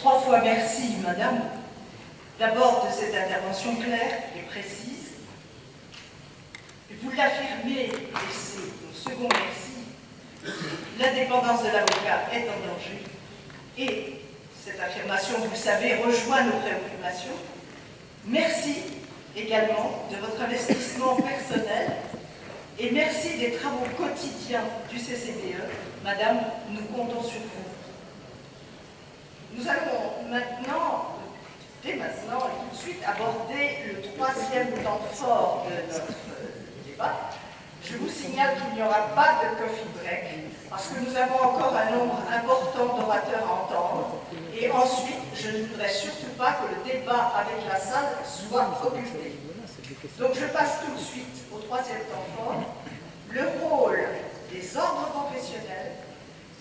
3 fois merci, Madame, d'abord de cette intervention claire et précise. Vous l'affirmez, et c'est au second merci, l'indépendance de l'avocat est en danger. Et cette affirmation, vous le savez, rejoint nos préoccupations. Merci également de votre investissement personnel et merci des travaux quotidiens du CCDE. Madame, nous comptons sur vous. Nous allons maintenant, dès maintenant et tout de suite, aborder le 3e temps fort de notre débat. Je vous signale qu'il n'y aura pas de coffee break, parce que nous avons encore un nombre important d'orateurs à entendre. Et ensuite, je ne voudrais surtout pas que le débat avec la salle soit occupé. Donc je passe tout de suite au 3e temps fort, le rôle des ordres professionnels,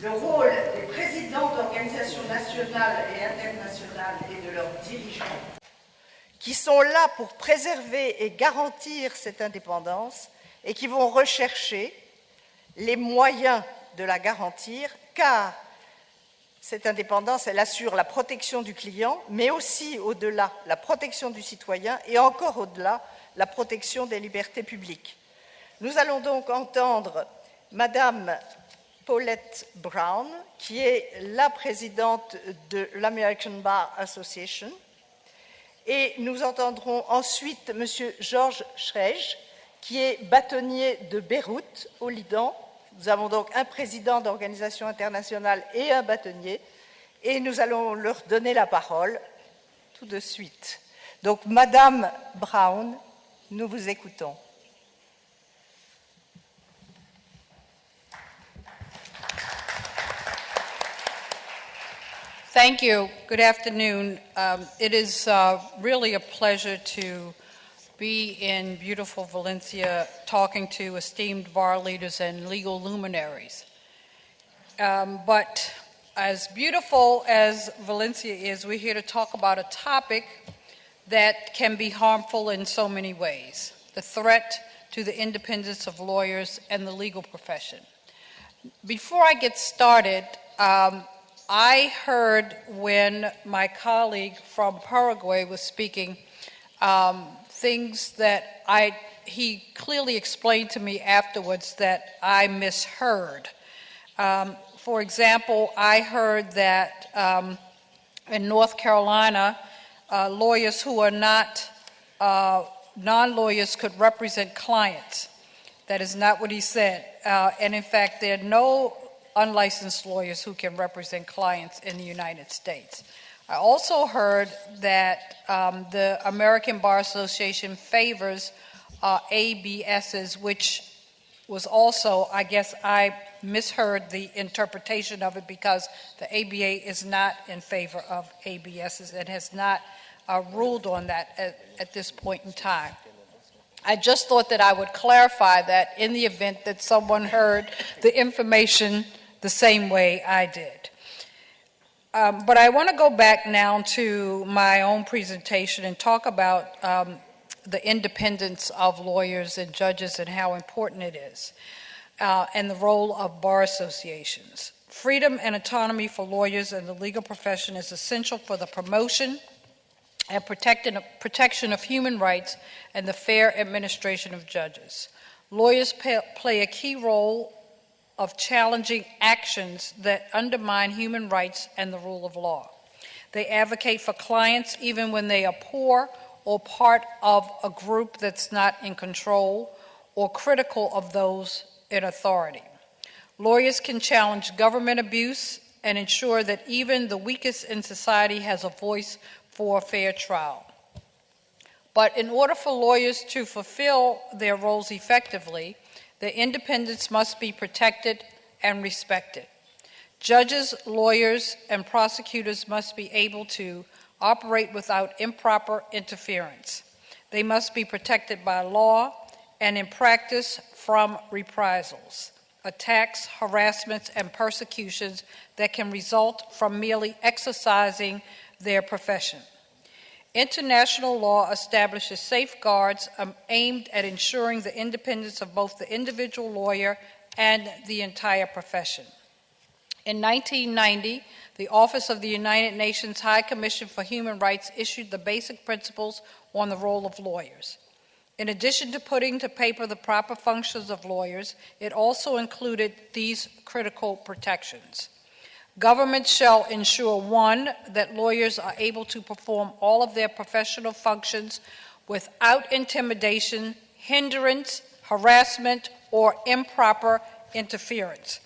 le rôle des présidents d'organisations nationales et internationales et de leurs dirigeants, qui sont là pour préserver et garantir cette indépendance et qui vont rechercher les moyens de la garantir, car cette indépendance, elle assure la protection du client, mais aussi au-delà, la protection du citoyen et encore au-delà, la protection des libertés publiques. Nous allons donc entendre Madame Paulette Brown, qui est la présidente de l'American Bar Association, et nous entendrons ensuite Monsieur Georges Schrej, qui est bâtonnier de Beyrouth, au Liban. Nous avons donc un président d'organisation internationale et un bâtonnier, et nous allons leur donner la parole tout de suite. Donc, Madame Brown, nous vous écoutons. Thank you. Good afternoon. It is really a pleasure to be in beautiful Valencia talking to esteemed bar leaders and legal luminaries. But as beautiful as Valencia is, we're here to talk about a topic that can be harmful in so many ways: the threat to the independence of lawyers and the legal profession. Before I get started, I heard when my colleague from Paraguay was speaking things that he clearly explained to me afterwards that I misheard. For example, I heard that in North Carolina, lawyers who are not non-lawyers could represent clients. That is not what he said. And in fact, there are no unlicensed lawyers who can represent clients in the United States. I also heard that the American Bar Association favors ABSs, which was also, I guess I misheard the interpretation of it, because the ABA is not in favor of ABSs and has not ruled on that at this point in time. I just thought that I would clarify that in the event that someone heard the information the same way I did. But I want to go back now to my own presentation and talk about the independence of lawyers and judges and how important it is, and the role of bar associations. Freedom and autonomy for lawyers and the legal profession is essential for the promotion and protection of human rights and the fair administration of judges. Lawyers play a key role of challenging actions that undermine human rights and the rule of law. They advocate for clients even when they are poor or part of a group that's not in control or critical of those in authority. Lawyers can challenge government abuse and ensure that even the weakest in society has a voice for a fair trial. But in order for lawyers to fulfill their roles effectively, their independence must be protected and respected. Judges, lawyers, and prosecutors must be able to operate without improper interference. They must be protected by law and in practice from reprisals, attacks, harassments, and persecutions that can result from merely exercising their profession. International law establishes safeguards aimed at ensuring the independence of both the individual lawyer and the entire profession. In 1990, the Office of the United Nations High Commission for Human Rights issued the basic principles on the role of lawyers. In addition to putting to paper the proper functions of lawyers, it also included these critical protections. Governments shall ensure, 1, that lawyers are able to perform all of their professional functions without intimidation, hindrance, harassment, or improper interference.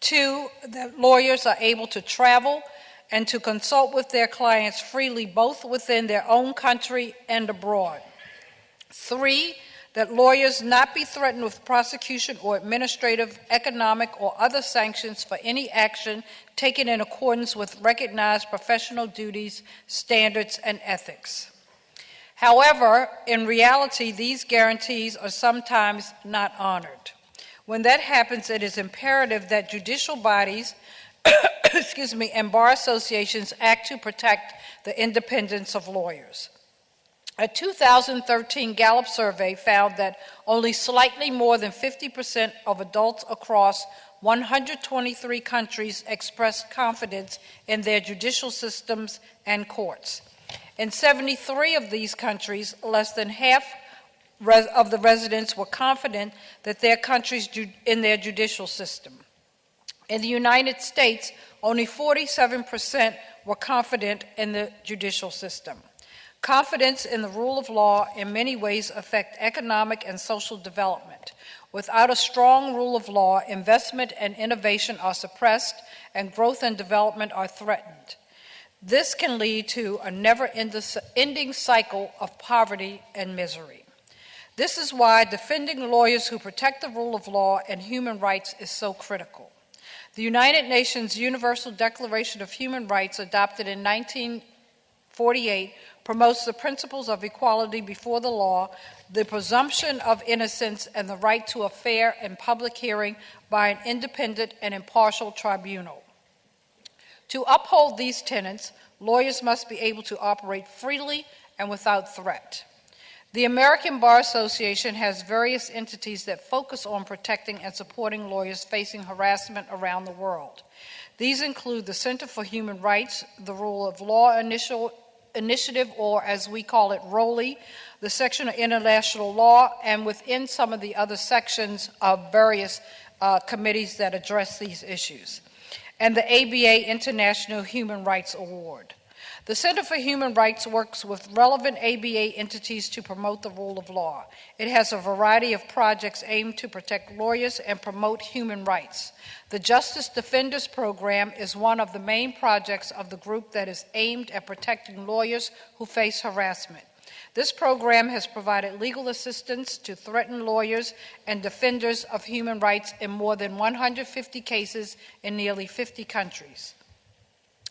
2, that lawyers are able to travel and to consult with their clients freely, both within their own country and abroad. 3, that lawyers not be threatened with prosecution or administrative, economic, or other sanctions for any action taken in accordance with recognized professional duties, standards, and ethics. However, in reality, these guarantees are sometimes not honored. When that happens, it is imperative that judicial bodies and bar associations act to protect the independence of lawyers. A 2013 Gallup survey found that only slightly more than 50% of adults across 123 countries expressed confidence in their judicial systems and courts. In 73 of these countries, less than half of the residents were confident that their countries in their judicial system. In the United States, only 47% were confident in the judicial system. Confidence in the rule of law in many ways affect economic and social development. Without a strong rule of law, investment and innovation are suppressed and growth and development are threatened. This can lead to a never-ending cycle of poverty and misery. This is why defending lawyers who protect the rule of law and human rights is so critical. The United Nations Universal Declaration of Human Rights, adopted in 1948, promotes the principles of equality before the law, the presumption of innocence, and the right to a fair and public hearing by an independent and impartial tribunal. To uphold these tenets, lawyers must be able to operate freely and without threat. The American Bar Association has various entities that focus on protecting and supporting lawyers facing harassment around the world. These include the Center for Human Rights, the Rule of Law Initiative, or as we call it, ROLI, the Section of International Law, and within some of the other sections of various committees that address these issues, and the ABA International Human Rights Award. The Center for Human Rights works with relevant ABA entities to promote the rule of law. It has a variety of projects aimed to protect lawyers and promote human rights. The Justice Defenders Program is one of the main projects of the group that is aimed at protecting lawyers who face harassment. This program has provided legal assistance to threatened lawyers and defenders of human rights in more than 150 cases in nearly 50 countries.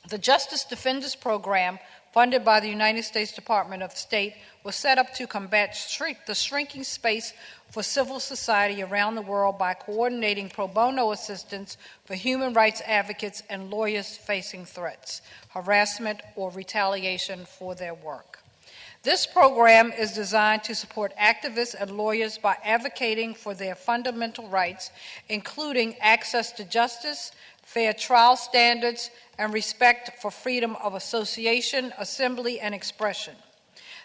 The Justice Defenders Program, funded by the United States Department of State, was set up to combat the shrinking space for civil society around the world by coordinating pro bono assistance for human rights advocates and lawyers facing threats, harassment, or retaliation for their work. This program is designed to support activists and lawyers by advocating for their fundamental rights, including access to justice, fair trial standards, and respect for freedom of association, assembly, and expression.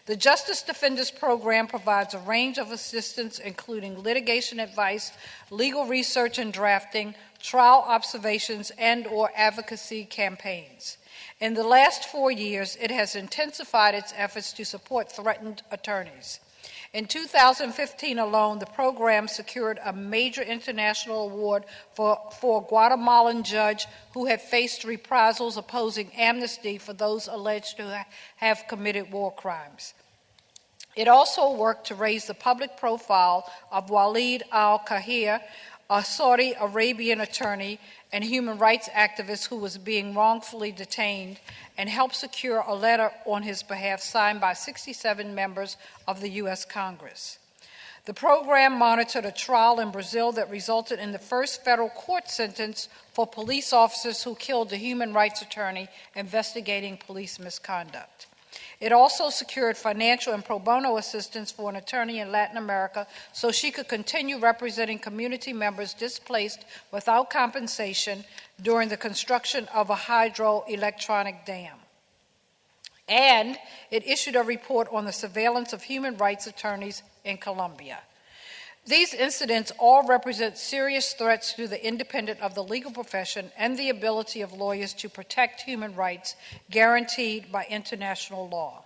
The Justice Defenders Program provides a range of assistance, including litigation advice, legal research and drafting, trial observations, and/or advocacy campaigns. In the last 4 years, it has intensified its efforts to support threatened attorneys. In 2015 alone, the program secured a major international award for a Guatemalan judge who had faced reprisals opposing amnesty for those alleged to have committed war crimes. It also worked to raise the public profile of Walid al-Kahir, a Saudi Arabian attorney and human rights activist who was being wrongfully detained, and helped secure a letter on his behalf signed by 67 members of the U.S. Congress. The program monitored a trial in Brazil that resulted in the first federal court sentence for police officers who killed a human rights attorney investigating police misconduct. It also secured financial and pro bono assistance for an attorney in Latin America so she could continue representing community members displaced without compensation during the construction of a hydroelectric dam. And it issued a report on the surveillance of human rights attorneys in Colombia. These incidents all represent serious threats to the independence of the legal profession and the ability of lawyers to protect human rights guaranteed by international law.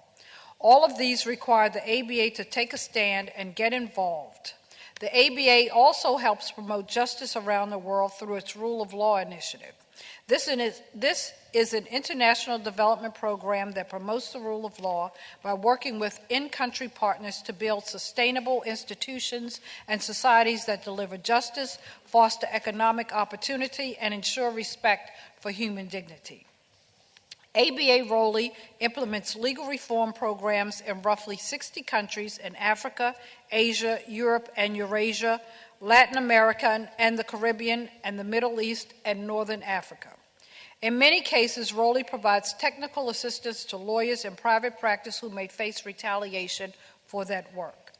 All of these require the ABA to take a stand and get involved. The ABA also helps promote justice around the world through its Rule of Law initiative. This is an international development program that promotes the rule of law by working with in-country partners to build sustainable institutions and societies that deliver justice, foster economic opportunity, and ensure respect for human dignity. ABA ROLI implements legal reform programs in roughly 60 countries in Africa, Asia, Europe, and Eurasia, Latin America, and the Caribbean, and the Middle East, and Northern Africa. In many cases, ROLI provides technical assistance to lawyers in private practice who may face retaliation for that work.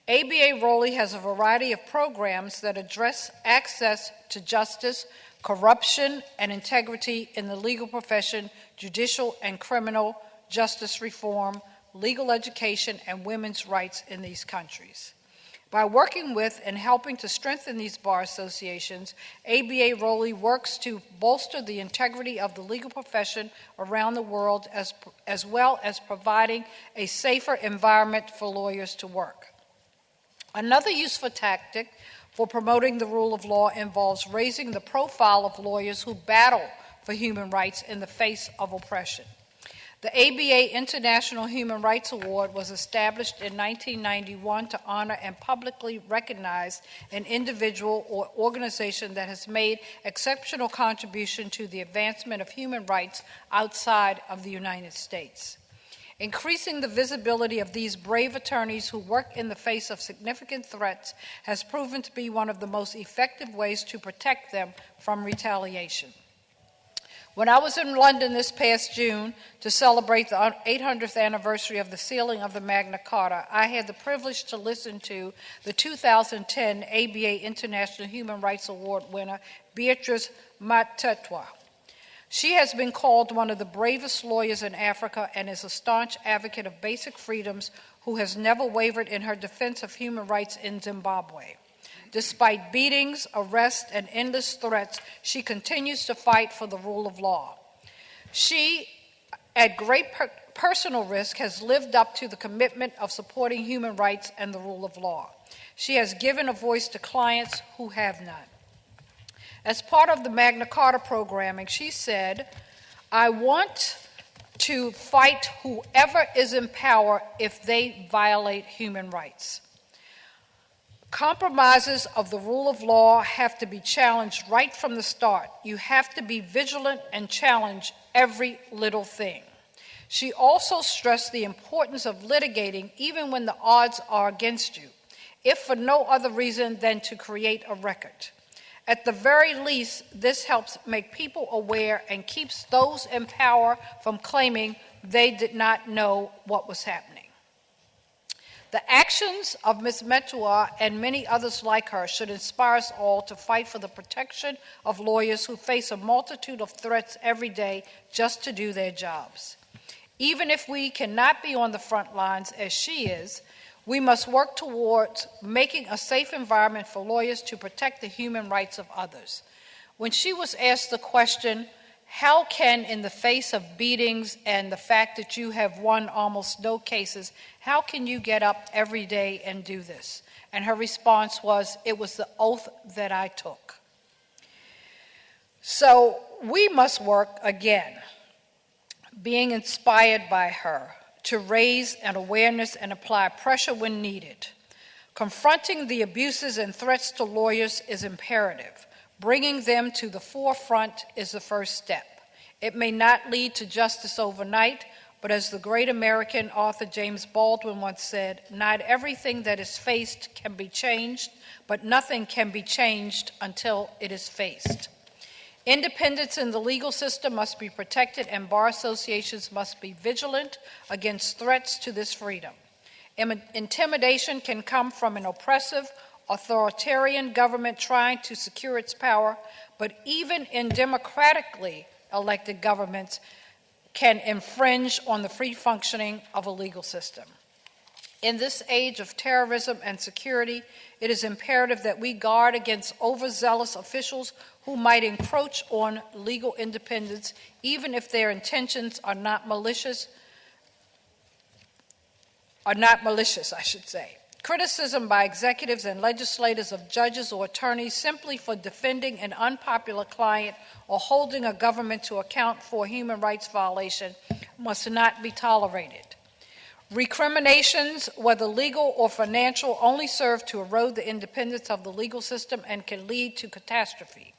ABA ROLI has a variety of programs that address access to justice, corruption, and integrity in the legal profession, judicial and criminal justice reform, legal education, and women's rights in these countries. By working with and helping to strengthen these bar associations, ABA ROLI works to bolster the integrity of the legal profession around the world as well as providing a safer environment for lawyers to work. Another useful tactic for promoting the rule of law involves raising the profile of lawyers who battle for human rights in the face of oppression. The ABA International Human Rights Award was established in 1991 to honor and publicly recognize an individual or organization that has made exceptional contribution to the advancement of human rights outside of the United States. Increasing the visibility of these brave attorneys who work in the face of significant threats has proven to be one of the most effective ways to protect them from retaliation. When I was in London this past June to celebrate the 800th anniversary of the sealing of the Magna Carta, I had the privilege to listen to the 2010 ABA International Human Rights Award winner, Beatrice Mtetwa. She has been called one of the bravest lawyers in Africa and is a staunch advocate of basic freedoms who has never wavered in her defense of human rights in Zimbabwe. Despite beatings, arrests, and endless threats, she continues to fight for the rule of law. She, at great personal risk, has lived up to the commitment of supporting human rights and the rule of law. She has given a voice to clients who have none. As part of the Magna Carta programming, she said, "I want to fight whoever is in power if they violate human rights. Compromises of the rule of law have to be challenged right from the start. You have to be vigilant and challenge every little thing." She also stressed the importance of litigating even when the odds are against you, if for no other reason than to create a record. At the very least, this helps make people aware and keeps those in power from claiming they did not know what was happening. The actions of Ms. Mtetwa and many others like her should inspire us all to fight for the protection of lawyers who face a multitude of threats every day just to do their jobs. Even if we cannot be on the front lines as she is, we must work towards making a safe environment for lawyers to protect the human rights of others. When she was asked the question, how can, in the face of beatings and the fact that you have won almost no cases, how can you get up every day and do this? And her response was, "It was the oath that I took." So we must work again, being inspired by her, to raise an awareness and apply pressure when needed. Confronting the abuses and threats to lawyers is imperative. Bringing them to the forefront is the first step. It may not lead to justice overnight, but as the great American author James Baldwin once said, "Not everything that is faced can be changed, but nothing can be changed until it is faced." Independence in the legal system must be protected, and bar associations must be vigilant against threats to this freedom. Intimidation can come from an oppressive, authoritarian government trying to secure its power, but even in democratically elected governments can infringe on the free functioning of a legal system. In this age of terrorism and security, it is imperative that we guard against overzealous officials who might encroach on legal independence, even if their intentions are not malicious, I should say. Criticism by executives and legislators of judges or attorneys simply for defending an unpopular client or holding a government to account for a human rights violation must not be tolerated. Recriminations, whether legal or financial, only serve to erode the independence of the legal system and can lead to catastrophe.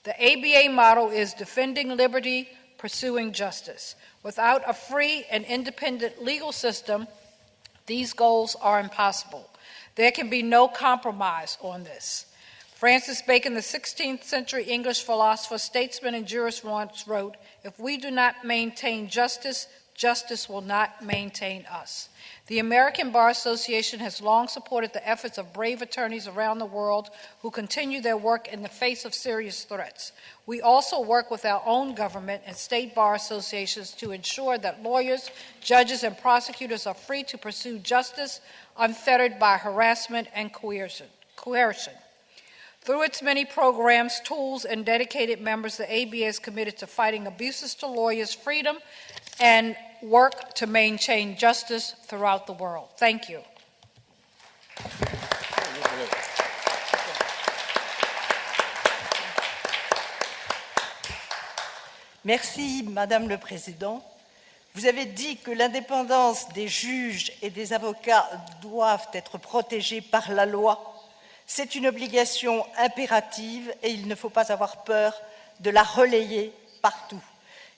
The ABA motto is defending liberty, pursuing justice. Without a free and independent legal system, these goals are impossible. There can be no compromise on this. Francis Bacon, the 16th century English philosopher, statesman, and jurist, once wrote, "If we do not maintain justice, justice will not maintain us." The American Bar Association has long supported the efforts of brave attorneys around the world who continue their work in the face of serious threats. We also work with our own government and state bar associations to ensure that lawyers, judges, and prosecutors are free to pursue justice unfettered by harassment and coercion. Through its many programs, tools, and dedicated members, the ABA is committed to fighting abuses to lawyers' freedom and work to maintain justice throughout the world. Thank you. Merci, Madame le Président. Vous avez dit que l'indépendance des juges et des avocats doivent être protégée par la loi. C'est une obligation impérative et il ne faut pas avoir peur de la relayer partout.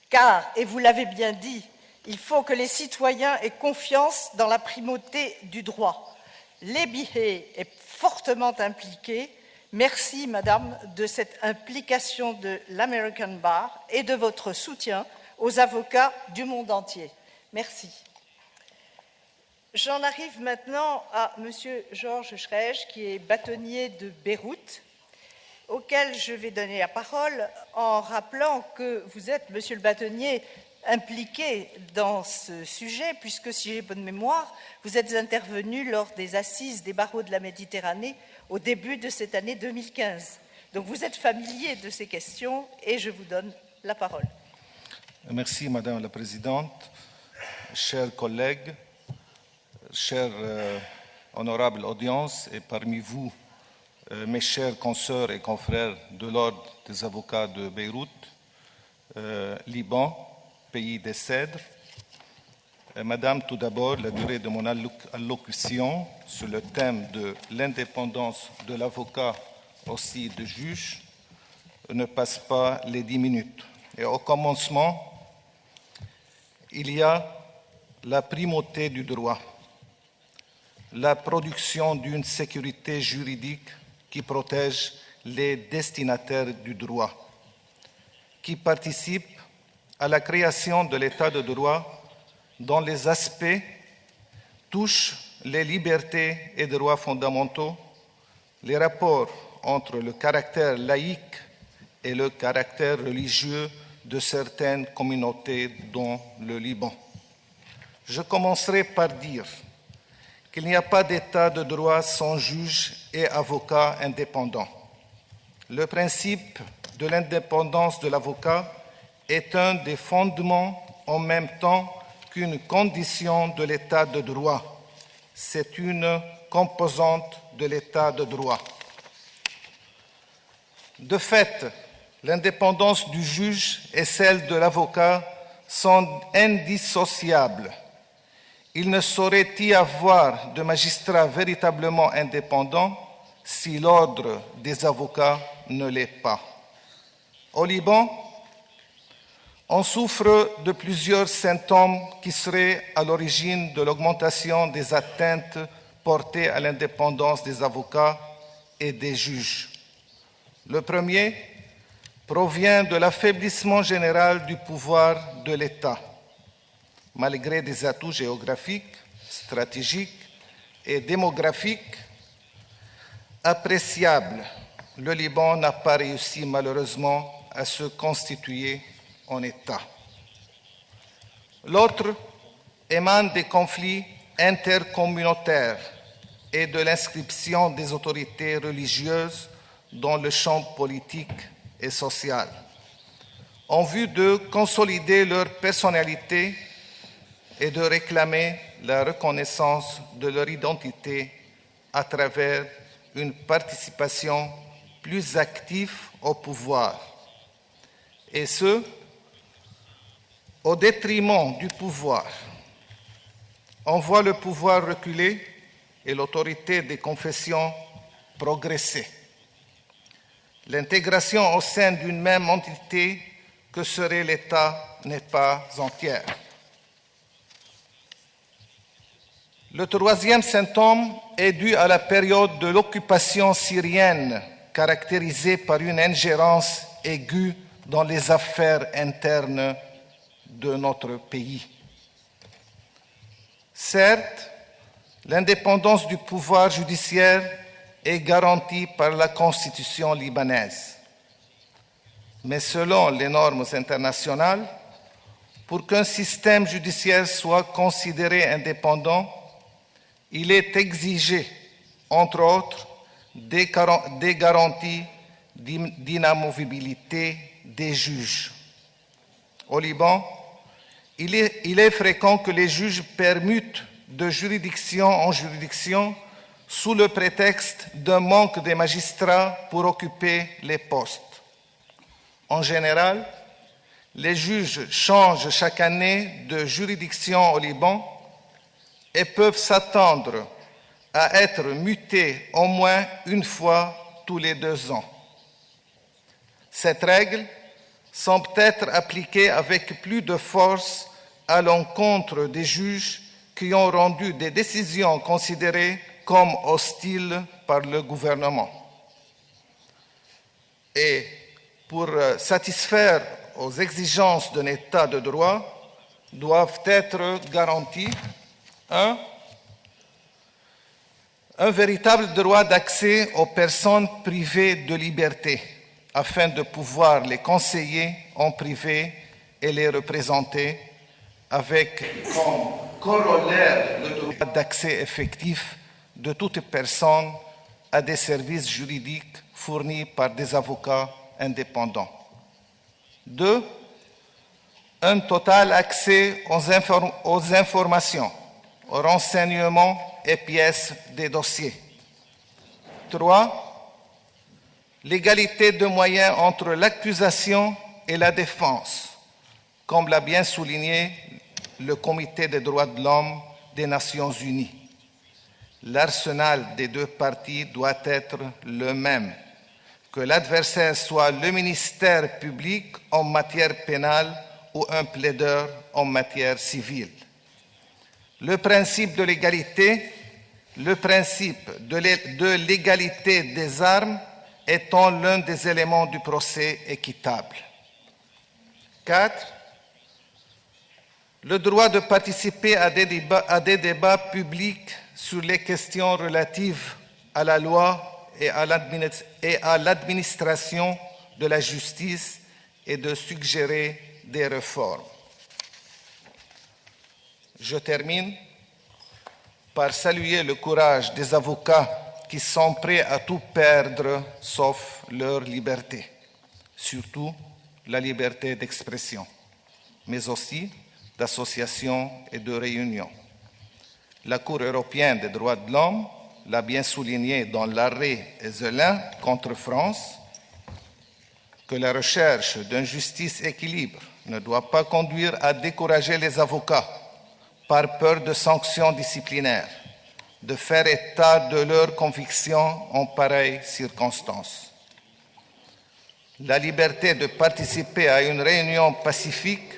Car, et vous l'avez bien dit, il faut que les citoyens aient confiance dans la primauté du droit. L'ABA est fortement impliqué. Merci, Madame, de cette implication de l'American Bar et de votre soutien aux avocats du monde entier. Merci. J'en arrive maintenant à Monsieur Georges Schrej, qui est bâtonnier de Beyrouth, auquel je vais donner la parole en rappelant que vous êtes, Monsieur le bâtonnier, impliqué dans ce sujet, puisque, si j'ai bonne mémoire, vous êtes intervenu lors des assises des barreaux de la Méditerranée au début de cette année 2015. Donc vous êtes familier de ces questions et je vous donne la parole. Merci, Madame la Présidente, chers collègues, chère honorable audience, et parmi vous, mes chers consoeurs et confrères de l'Ordre des avocats de Beyrouth, Liban, pays des cèdres. Madame, tout d'abord, la durée de mon allocution sur le thème de l'indépendance de l'avocat, aussi de juge, ne passe pas les 10 minutes. Et au commencement, il y a la primauté du droit, la production d'une sécurité juridique qui protège les destinataires du droit, qui participe à la création de l'état de droit dont les aspects touchent les libertés et droits fondamentaux, les rapports entre le caractère laïque et le caractère religieux de certaines communautés, dont le Liban. Je commencerai par dire qu'il n'y a pas d'état de droit sans juge et avocat indépendants. Le principe de l'indépendance de l'avocat est un des fondements en même temps qu'une condition de l'état de droit. C'est une composante de l'état de droit. De fait, l'indépendance du juge et celle de l'avocat sont indissociables. Il ne saurait y avoir de magistrat véritablement indépendant si l'ordre des avocats ne l'est pas. Au Liban, on souffre de plusieurs symptômes qui seraient à l'origine de l'augmentation des atteintes portées à l'indépendance des avocats et des juges. Le premier, provient de l'affaiblissement général du pouvoir de l'État, malgré des atouts géographiques, stratégiques et démographiques appréciables. Le Liban n'a pas réussi malheureusement à se constituer en État. L'autre émane des conflits intercommunautaires et de l'inscription des autorités religieuses dans le champ politique et social, en vue de consolider leur personnalité et de réclamer la reconnaissance de leur identité à travers une participation plus active au pouvoir, et ce, au détriment du pouvoir. On voit le pouvoir reculer et l'autorité des confessions progresser. L'intégration au sein d'une même entité que serait l'État n'est pas entière. Le troisième symptôme est dû à la période de l'occupation syrienne, caractérisée par une ingérence aiguë dans les affaires internes de notre pays. Certes, l'indépendance du pouvoir judiciaire est garantie par la Constitution libanaise. Mais selon les normes internationales, pour qu'un système judiciaire soit considéré indépendant, il est exigé, entre autres, des garanties d'inamovibilité des juges. Au Liban, il est fréquent que les juges permutent de juridiction en juridiction sous le prétexte d'un manque de magistrats pour occuper les postes. En général, les juges changent chaque année de juridiction au Liban et peuvent s'attendre à être mutés au moins une fois tous les 2 ans. Cette règle semble être appliquée avec plus de force à l'encontre des juges qui ont rendu des décisions considérées comme hostiles par le gouvernement. Et pour satisfaire aux exigences d'un État de droit, doivent être garantis un véritable droit d'accès aux personnes privées de liberté, afin de pouvoir les conseiller en privé et les représenter, avec comme corollaire le droit d'accès effectif de toute personne à des services juridiques fournis par des avocats indépendants. 2. Un total accès aux informations, aux renseignements et pièces des dossiers. 3. L'égalité de moyens entre l'accusation et la défense, comme l'a bien souligné le Comité des droits de l'homme des Nations unies. L'arsenal des 2 parties doit être le même, que l'adversaire soit le ministère public en matière pénale ou un plaideur en matière civile. Le principe de l'égalité, le principe de l'égalité des armes étant l'un des éléments du procès équitable. 4. Le droit de participer à des débats publics sur les questions relatives à la loi et à l'administration de la justice et de suggérer des réformes. Je termine par saluer le courage des avocats qui sont prêts à tout perdre sauf leur liberté, surtout la liberté d'expression, mais aussi d'association et de réunion. La Cour européenne des droits de l'homme l'a bien souligné dans l'arrêt Ezelin contre France, que la recherche d'une justice équilibre ne doit pas conduire à décourager les avocats par peur de sanctions disciplinaires, de faire état de leurs convictions en pareilles circonstances. La liberté de participer à une réunion pacifique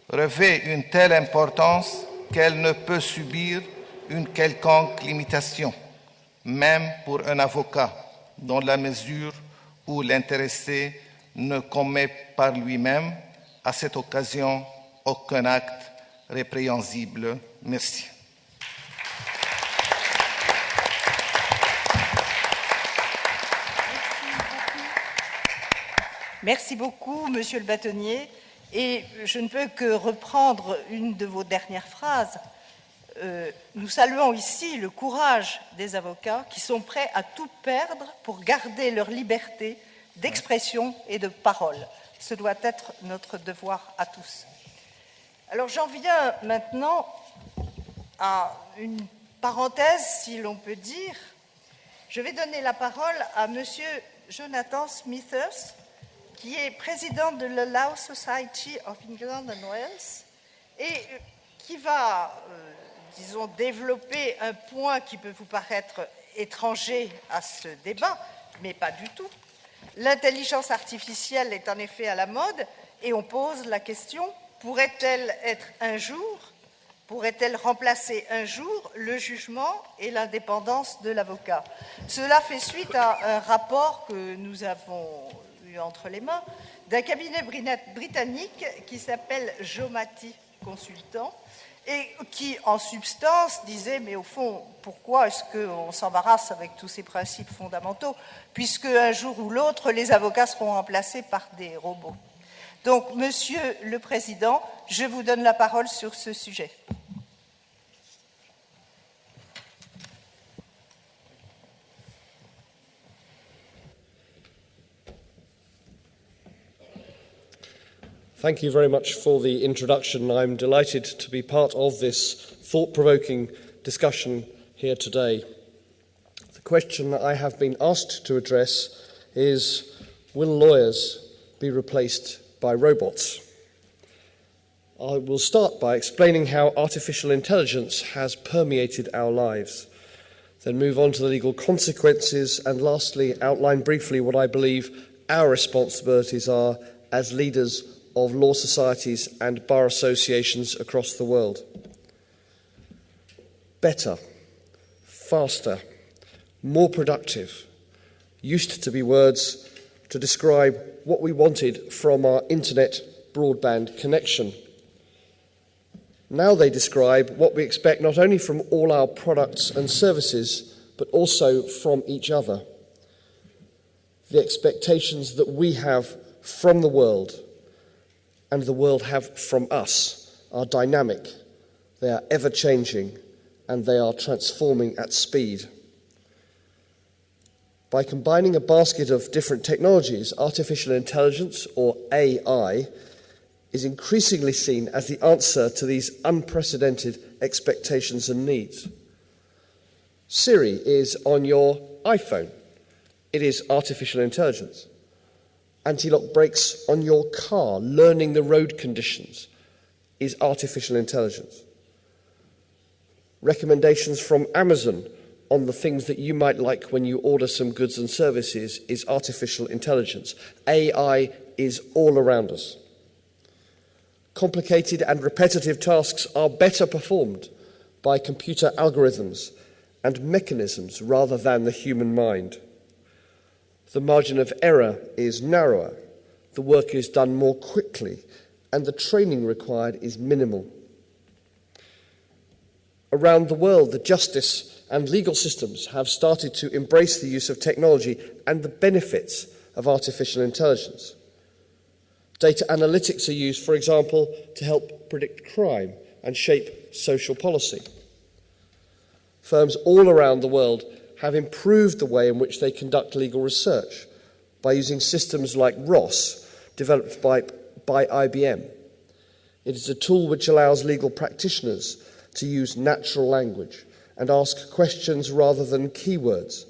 revêt une telle importance qu'elle ne peut subir une quelconque limitation, même pour un avocat, dans la mesure où l'intéressé ne commet par lui-même à cette occasion aucun acte répréhensible. Merci. Merci beaucoup, Monsieur le bâtonnier. Et je ne peux que reprendre une de vos dernières phrases. Nous saluons ici le courage des avocats qui sont prêts à tout perdre pour garder leur liberté d'expression et de parole. Ce doit être notre devoir à tous. Alors j'en viens maintenant à une parenthèse, si l'on peut dire. Je vais donner la parole à Monsieur Jonathan Smithers, qui est président de la Law Society of England and Wales et qui va, disons, développer un point qui peut vous paraître étranger à ce débat, mais pas du tout. L'intelligence artificielle est en effet à la mode et on pose la question, pourrait-elle être un jour, pourrait-elle remplacer un jour le jugement et l'indépendance de l'avocat? Cela fait suite à un rapport que nous avons entre les mains d'un cabinet britannique qui s'appelle Jomati Consultant et qui, en substance, disait mais au fond, pourquoi est-ce qu'on s'embarrasse avec tous ces principes fondamentaux puisque un jour ou l'autre, les avocats seront remplacés par des robots. Donc, Monsieur le Président, je vous donne la parole sur ce sujet. Thank you very much for the introduction. I'm delighted to be part of this thought-provoking discussion here today. The question I have been asked to address is, will lawyers be replaced by robots? I will start by explaining how artificial intelligence has permeated our lives, then move on to the legal consequences, and lastly outline briefly what I believe our responsibilities are as leaders of law societies and bar associations across the world. Better, faster, more productive used to be words to describe what we wanted from our internet broadband connection. Now they describe what we expect not only from all our products and services, but also from each other. The expectations that we have from the world and the world have from us are dynamic, they are ever-changing, and they are transforming at speed. By combining a basket of different technologies, artificial intelligence, or AI, is increasingly seen as the answer to these unprecedented expectations and needs. Siri is on your iPhone. It is artificial intelligence. Anti-lock brakes on your car, learning the road conditions, is artificial intelligence. Recommendations from Amazon on the things that you might like when you order some goods and services is artificial intelligence. AI is all around us. Complicated and repetitive tasks are better performed by computer algorithms and mechanisms rather than the human mind. The margin of error is narrower, the work is done more quickly, and the training required is minimal. Around the world, the justice and legal systems have started to embrace the use of technology and the benefits of artificial intelligence. Data analytics are used, for example, to help predict crime and shape social policy. Firms all around the world have improved the way in which they conduct legal research by using systems like ROS, developed by IBM. It is a tool which allows legal practitioners to use natural language and ask questions rather than keywords,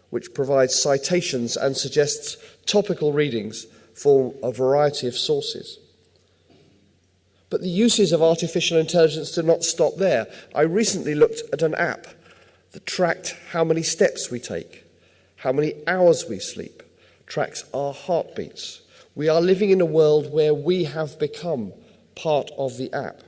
which provides citations and suggests topical readings for a variety of sources. But the uses of artificial intelligence do not stop there. I recently looked at an app that tracked how many steps we take, how many hours we sleep, tracks our heartbeats. We are living in a world where we have become part of the app.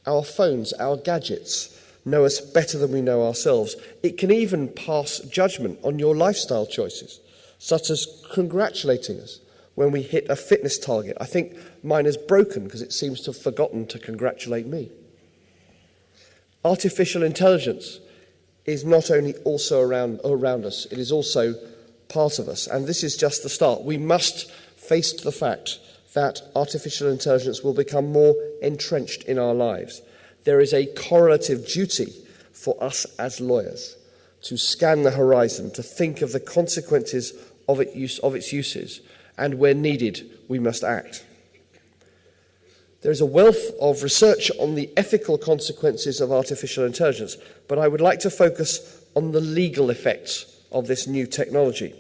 Our phones, our gadgets, know us better than we know ourselves. It can even pass judgment on your lifestyle choices, such as congratulating us, when we hit a fitness target. I think mine is broken because it seems to have forgotten to congratulate me. Artificial intelligence is not only also around us, it is also part of us. And this is just the start. We must face the fact that artificial intelligence will become more entrenched in our lives. There is a correlative duty for us as lawyers to scan the horizon, to think of the consequences of its uses, and where needed, we must act. There is a wealth of research on the ethical consequences of artificial intelligence, but I would like to focus on the legal effects of this new technology.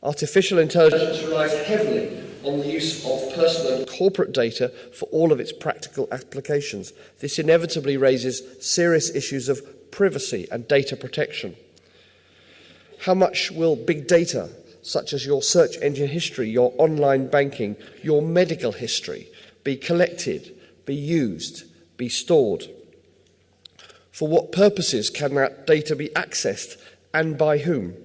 Artificial intelligence relies heavily on the use of personal and corporate data for all of its practical applications. This inevitably raises serious issues of privacy and data protection. How much will big data, such as your search engine history, your online banking, your medical history, be collected, be used, be stored? For what purposes can that data be accessed, and by whom?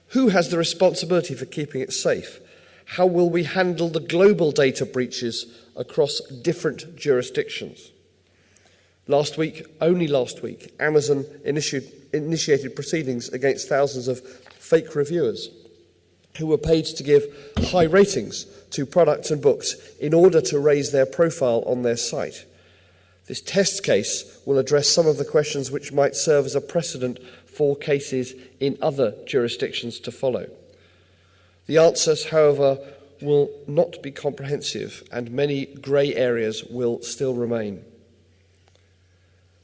Who has the responsibility for keeping it safe? How will we handle the global data breaches across different jurisdictions? Only last week, Amazon initiated proceedings against thousands of fake reviewers who were paid to give high ratings to products and books in order to raise their profile on their site. This test case will address some of the questions which might serve as a precedent for cases in other jurisdictions to follow. The answers, however, will not be comprehensive, and many grey areas will still remain.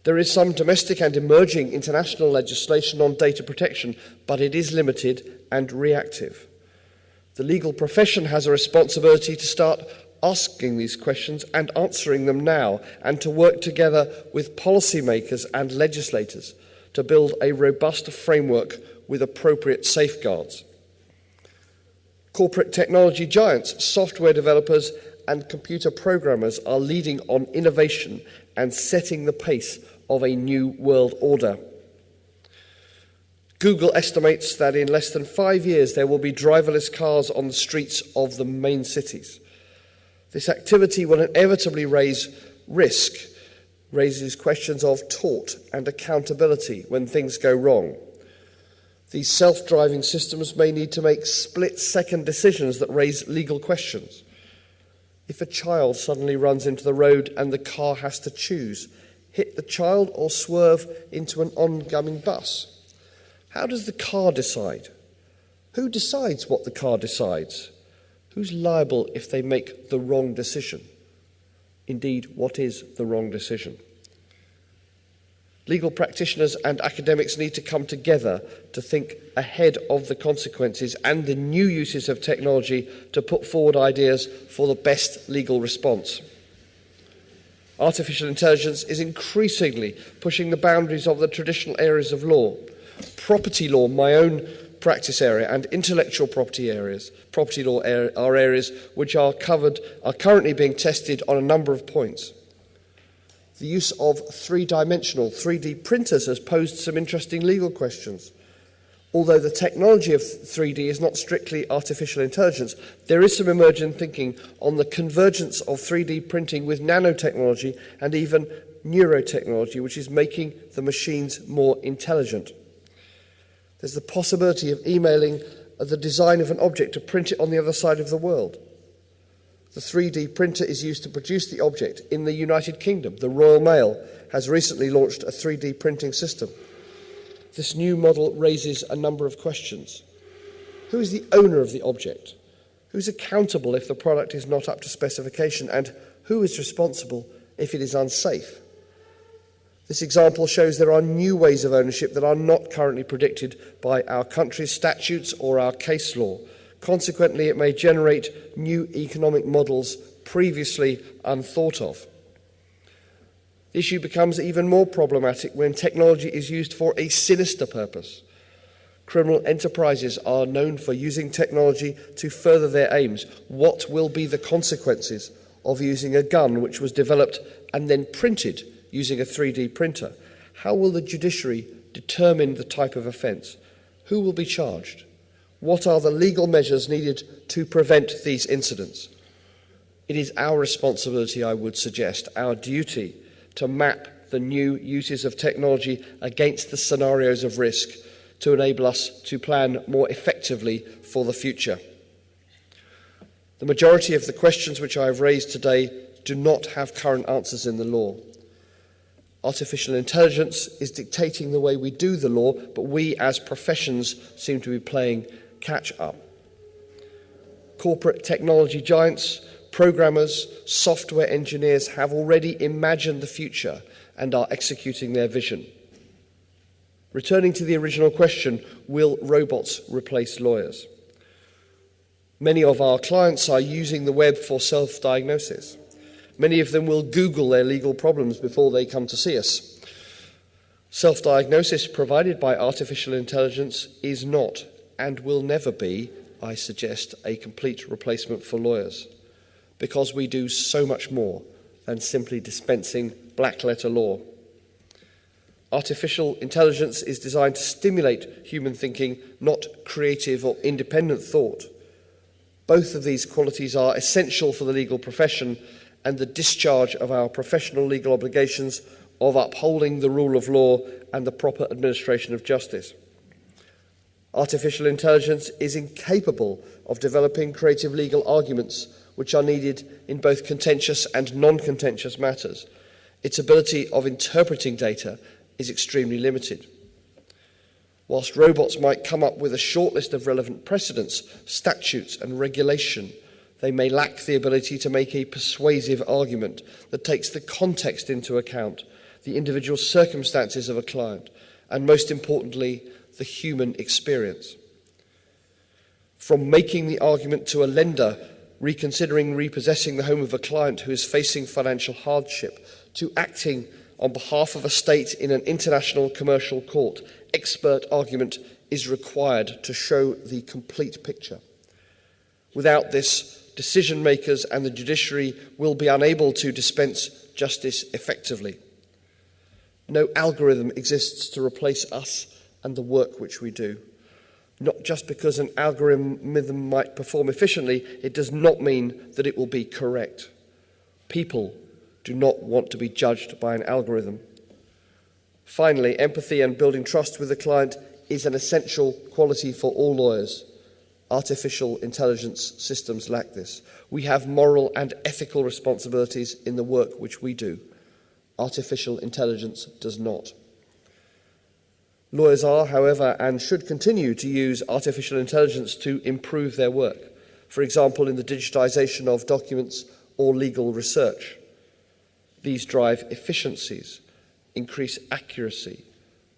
There is some domestic and emerging international legislation on data protection, but it is limited and reactive. The legal profession has a responsibility to start asking these questions and answering them now, and to work together with policymakers and legislators to build a robust framework with appropriate safeguards. Corporate technology giants, software developers, and computer programmers are leading on innovation and setting the pace of a new world order. Google estimates that in less than 5 years there will be driverless cars on the streets of the main cities. This activity will inevitably raises questions of tort and accountability when things go wrong. These self-driving systems may need to make split-second decisions that raise legal questions. If a child suddenly runs into the road and the car has to choose, hit the child or swerve into an oncoming bus, how does the car decide? Who decides what the car decides? Who's liable if they make the wrong decision? Indeed, what is the wrong decision? Legal practitioners and academics need to come together to think ahead of the consequences and the new uses of technology to put forward ideas for the best legal response. Artificial intelligence is increasingly pushing the boundaries of the traditional areas of law. Property law, my own practice area, and intellectual property law are areas which are currently being tested on a number of points. The use of three-dimensional 3D printers has posed some interesting legal questions. Although the technology of 3D is not strictly artificial intelligence, there is some emergent thinking on the convergence of 3D printing with nanotechnology and even neurotechnology, which is making the machines more intelligent. There's the possibility of emailing the design of an object to print it on the other side of the world. The 3D printer is used to produce the object in the United Kingdom. The Royal Mail has recently launched a 3D printing system. This new model raises a number of questions. Who is the owner of the object? Who's accountable if the product is not up to specification? And who is responsible if it is unsafe? This example shows there are new ways of ownership that are not currently predicted by our country's statutes or our case law. Consequently, it may generate new economic models previously unthought of. The issue becomes even more problematic when technology is used for a sinister purpose. Criminal enterprises are known for using technology to further their aims. What will be the consequences of using a gun which was developed and then printed using a 3D printer? How will the judiciary determine the type of offence? Who will be charged? What are the legal measures needed to prevent these incidents? It is our responsibility, I would suggest, our duty, to map the new uses of technology against the scenarios of risk to enable us to plan more effectively for the future. The majority of the questions which I have raised today do not have current answers in the law. Artificial intelligence is dictating the way we do the law, but we as professions seem to be playing catch up. Corporate technology giants, programmers, software engineers have already imagined the future and are executing their vision. Returning to the original question, will robots replace lawyers? Many of our clients are using the web for self-diagnosis. Many of them will Google their legal problems before they come to see us. Self-diagnosis provided by artificial intelligence is not and will never be, I suggest, a complete replacement for lawyers, because we do so much more than simply dispensing black-letter law. Artificial intelligence is designed to stimulate human thinking, not creative or independent thought. Both of these qualities are essential for the legal profession and the discharge of our professional legal obligations of upholding the rule of law and the proper administration of justice. Artificial intelligence is incapable of developing creative legal arguments which are needed in both contentious and non-contentious matters. Its ability of interpreting data is extremely limited. Whilst robots might come up with a short list of relevant precedents, statutes and regulation, they may lack the ability to make a persuasive argument that takes the context into account, the individual circumstances of a client, and most importantly, the human experience. From making the argument to a lender reconsidering repossessing the home of a client who is facing financial hardship, to acting on behalf of a state in an international commercial court, expert argument is required to show the complete picture. Without this, decision makers and the judiciary will be unable to dispense justice effectively. No algorithm exists to replace us and the work which we do. Not just because an algorithm might perform efficiently, it does not mean that it will be correct. People do not want to be judged by an algorithm. Finally, empathy and building trust with the client is an essential quality for all lawyers. Artificial intelligence systems lack this. We have moral and ethical responsibilities in the work which we do. Artificial intelligence does not. Lawyers are, however, and should continue to use artificial intelligence to improve their work, for example, in the digitization of documents or legal research. These drive efficiencies, increase accuracy,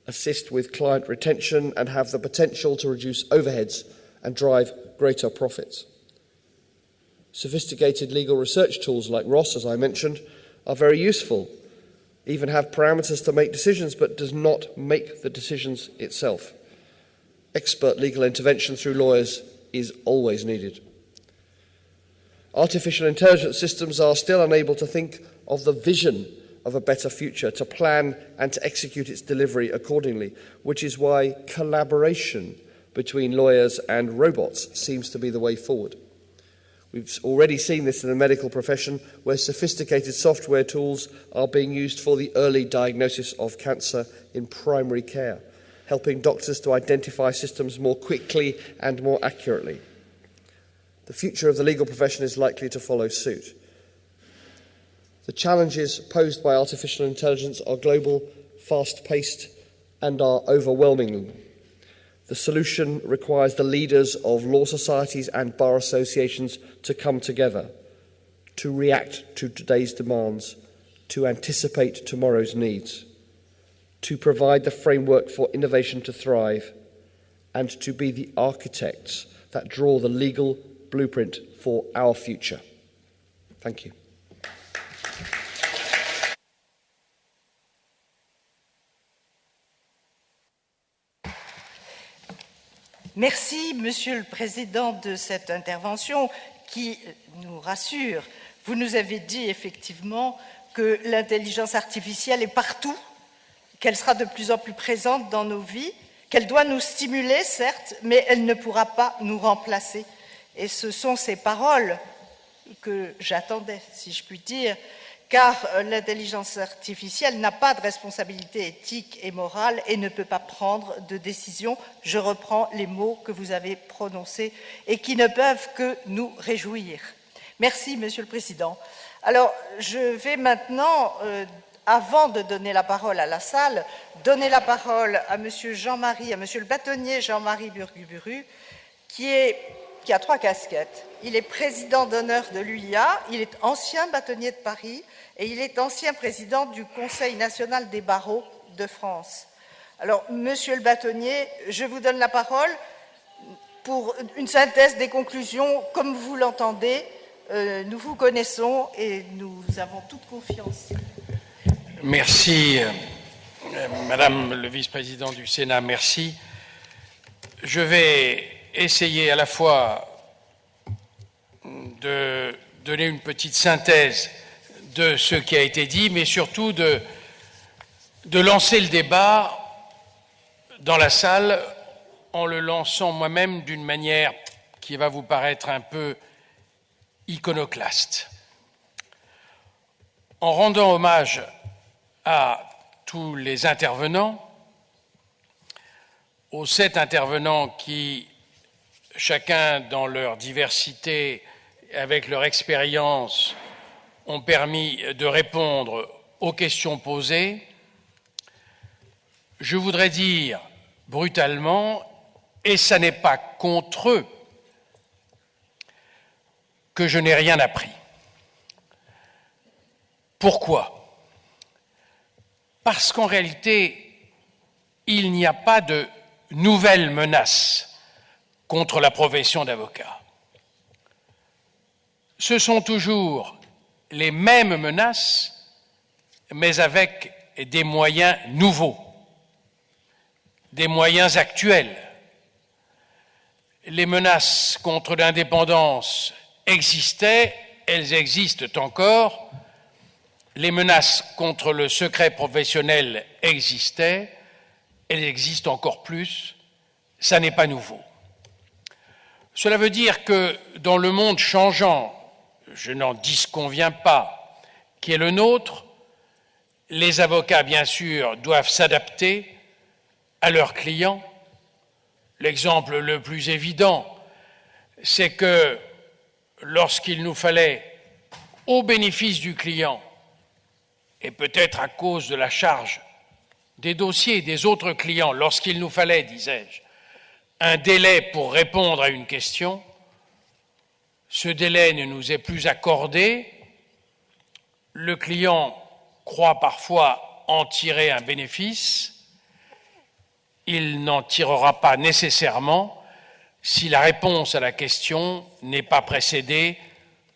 assist with client retention, and have the potential to reduce overheads and drive greater profits. Sophisticated legal research tools like ROS, as I mentioned, are very useful, even have parameters to make decisions, but does not make the decisions itself. Expert legal intervention through lawyers is always needed. Artificial intelligence systems are still unable to think of the vision of a better future, to plan and to execute its delivery accordingly, which is why collaboration between lawyers and robots seems to be the way forward. We've already seen this in the medical profession, where sophisticated software tools are being used for the early diagnosis of cancer in primary care, helping doctors to identify symptoms more quickly and more accurately. The future of the legal profession is likely to follow suit. The challenges posed by artificial intelligence are global, fast-paced, and are overwhelming. The solution requires the leaders of law societies and bar associations to come together, to react to today's demands, to anticipate tomorrow's needs, to provide the framework for innovation to thrive, and to be the architects that draw the legal blueprint for our future. Thank you. Merci, Monsieur le Président, de cette intervention qui nous rassure. Vous nous avez dit effectivement que l'intelligence artificielle est partout, qu'elle sera de plus en plus présente dans nos vies, qu'elle doit nous stimuler, certes, mais elle ne pourra pas nous remplacer. Et ce sont ces paroles que j'attendais, si je puis dire, car l'intelligence artificielle n'a pas de responsabilité éthique et morale et ne peut pas prendre de décision. Je reprends les mots que vous avez prononcés et qui ne peuvent que nous réjouir. Merci, Monsieur le Président. Alors, je vais maintenant, avant de donner la parole à la salle, donner la parole à Monsieur le bâtonnier Jean-Marie Burguburu, qui a 3 casquettes. Il est président d'honneur de l'UIA, il est ancien bâtonnier de Paris et il est ancien président du Conseil national des barreaux de France. Alors, Monsieur le bâtonnier, je vous donne la parole pour une synthèse des conclusions. Comme vous l'entendez, nous vous connaissons et nous avons toute confiance. Merci, Madame le vice-président du Sénat, merci. Je vais essayer à la fois de donner une petite synthèse de ce qui a été dit, mais surtout de lancer le débat dans la salle en le lançant moi-même d'une manière qui va vous paraître un peu iconoclaste. En rendant hommage à tous les intervenants, aux 7 intervenants qui, chacun dans leur diversité, avec leur expérience, ont permis de répondre aux questions posées, je voudrais dire brutalement, et ça n'est pas contre eux, que je n'ai rien appris. Pourquoi ? Parce qu'en réalité, il n'y a pas de nouvelles menaces contre la profession d'avocat. Ce sont toujours les mêmes menaces, mais avec des moyens nouveaux, des moyens actuels. Les menaces contre l'indépendance existaient, elles existent encore. Les menaces contre le secret professionnel existaient, elles existent encore plus. Ça n'est pas nouveau. Cela veut dire que dans le monde changeant, je n'en disconviens pas, qui est le nôtre, les avocats, bien sûr, doivent s'adapter à leurs clients. L'exemple le plus évident, c'est que lorsqu'il nous fallait, au bénéfice du client, et peut-être à cause de la charge des dossiers des autres clients, lorsqu'il nous fallait, disais-je, un délai pour répondre à une question, ce délai ne nous est plus accordé, le client croit parfois en tirer un bénéfice, il n'en tirera pas nécessairement si la réponse à la question n'est pas précédée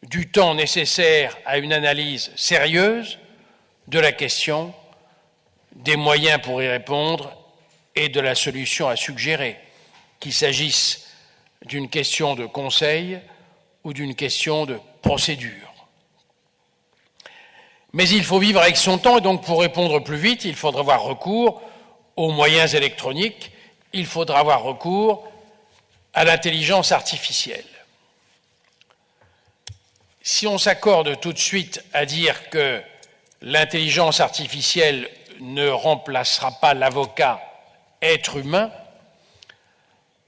du temps nécessaire à une analyse sérieuse de la question, des moyens pour y répondre et de la solution à suggérer, qu'il s'agisse d'une question de conseil ou d'une question de procédure. Mais il faut vivre avec son temps et donc pour répondre plus vite, il faudra avoir recours aux moyens électroniques, il faudra avoir recours à l'intelligence artificielle. Si on s'accorde tout de suite à dire que l'intelligence artificielle ne remplacera pas l'avocat être humain,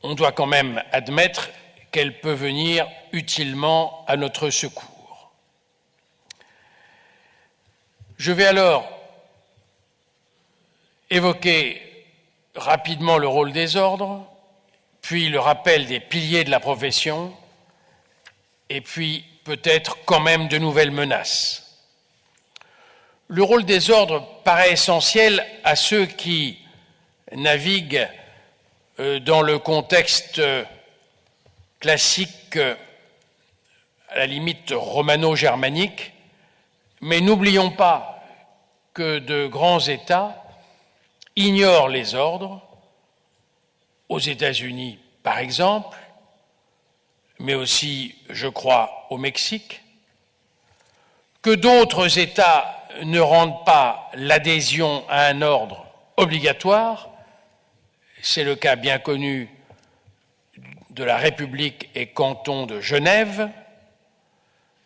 on doit quand même admettre qu'elle peut venir utilement à notre secours. Je vais alors évoquer rapidement le rôle des ordres, puis le rappel des piliers de la profession, et puis peut-être quand même de nouvelles menaces. Le rôle des ordres paraît essentiel à ceux qui naviguent dans le contexte classique, à la limite romano-germanique, mais n'oublions pas que de grands États ignorent les ordres, aux États-Unis par exemple, mais aussi, je crois, au Mexique, que d'autres États ne rendent pas l'adhésion à un ordre obligatoire, C'est le cas bien connu de la République et canton de Genève,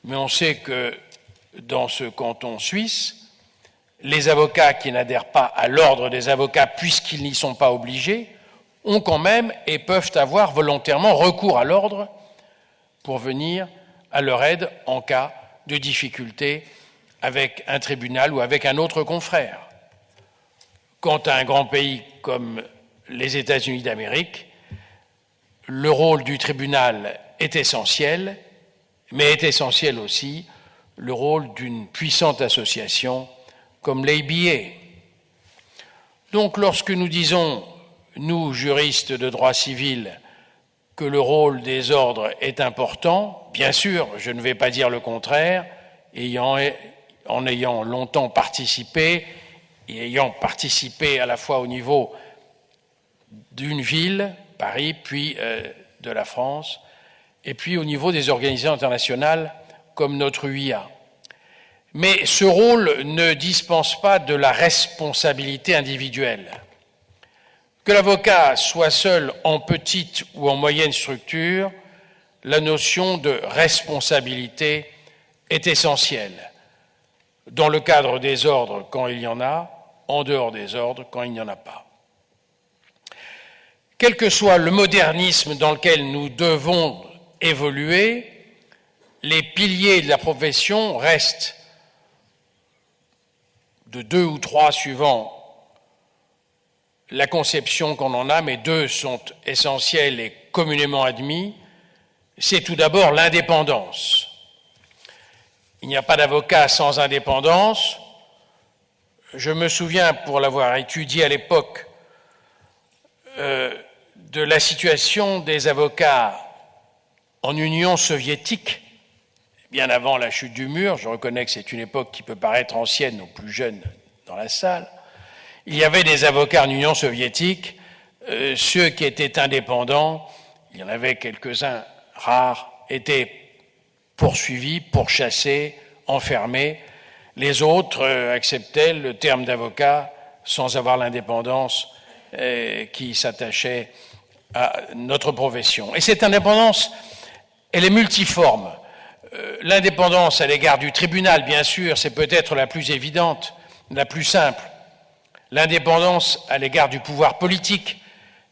mais on sait que dans ce canton suisse, les avocats qui n'adhèrent pas à l'ordre des avocats, puisqu'ils n'y sont pas obligés, ont quand même et peuvent avoir volontairement recours à l'ordre pour venir à leur aide en cas de difficulté avec un tribunal ou avec un autre confrère. Quant à un grand pays comme les États-Unis d'Amérique, le rôle du tribunal est essentiel, mais est essentiel aussi le rôle d'une puissante association comme l'ABA. Donc lorsque nous disons, nous, juristes de droit civil, que le rôle des ordres est important, bien sûr, je ne vais pas dire le contraire, en ayant longtemps participé, et ayant participé à la fois au niveau d'une ville, Paris, puis de la France, et puis au niveau des organisations internationales comme notre UIA. Mais ce rôle ne dispense pas de la responsabilité individuelle. Que l'avocat soit seul en petite ou en moyenne structure, la notion de responsabilité est essentielle, dans le cadre des ordres quand il y en a, en dehors des ordres quand il n'y en a pas. Quel que soit le modernisme dans lequel nous devons évoluer, les piliers de la profession restent de 2 ou 3 suivant la conception qu'on en a, mais 2 sont essentiels et communément admis. C'est tout d'abord l'indépendance. Il n'y a pas d'avocat sans indépendance. Je me souviens, pour l'avoir étudié à l'époque, de la situation des avocats en Union soviétique, bien avant la chute du mur. Je reconnais que c'est une époque qui peut paraître ancienne aux plus jeunes dans la salle. Il y avait des avocats en Union soviétique, ceux qui étaient indépendants, il y en avait quelques-uns rares, étaient poursuivis, pourchassés, enfermés. Les autres acceptaient le terme d'avocat sans avoir l'indépendance qui s'attachait à notre profession. Et cette indépendance, elle est multiforme. L'indépendance à l'égard du tribunal, bien sûr, c'est peut-être la plus évidente, la plus simple. L'indépendance à l'égard du pouvoir politique,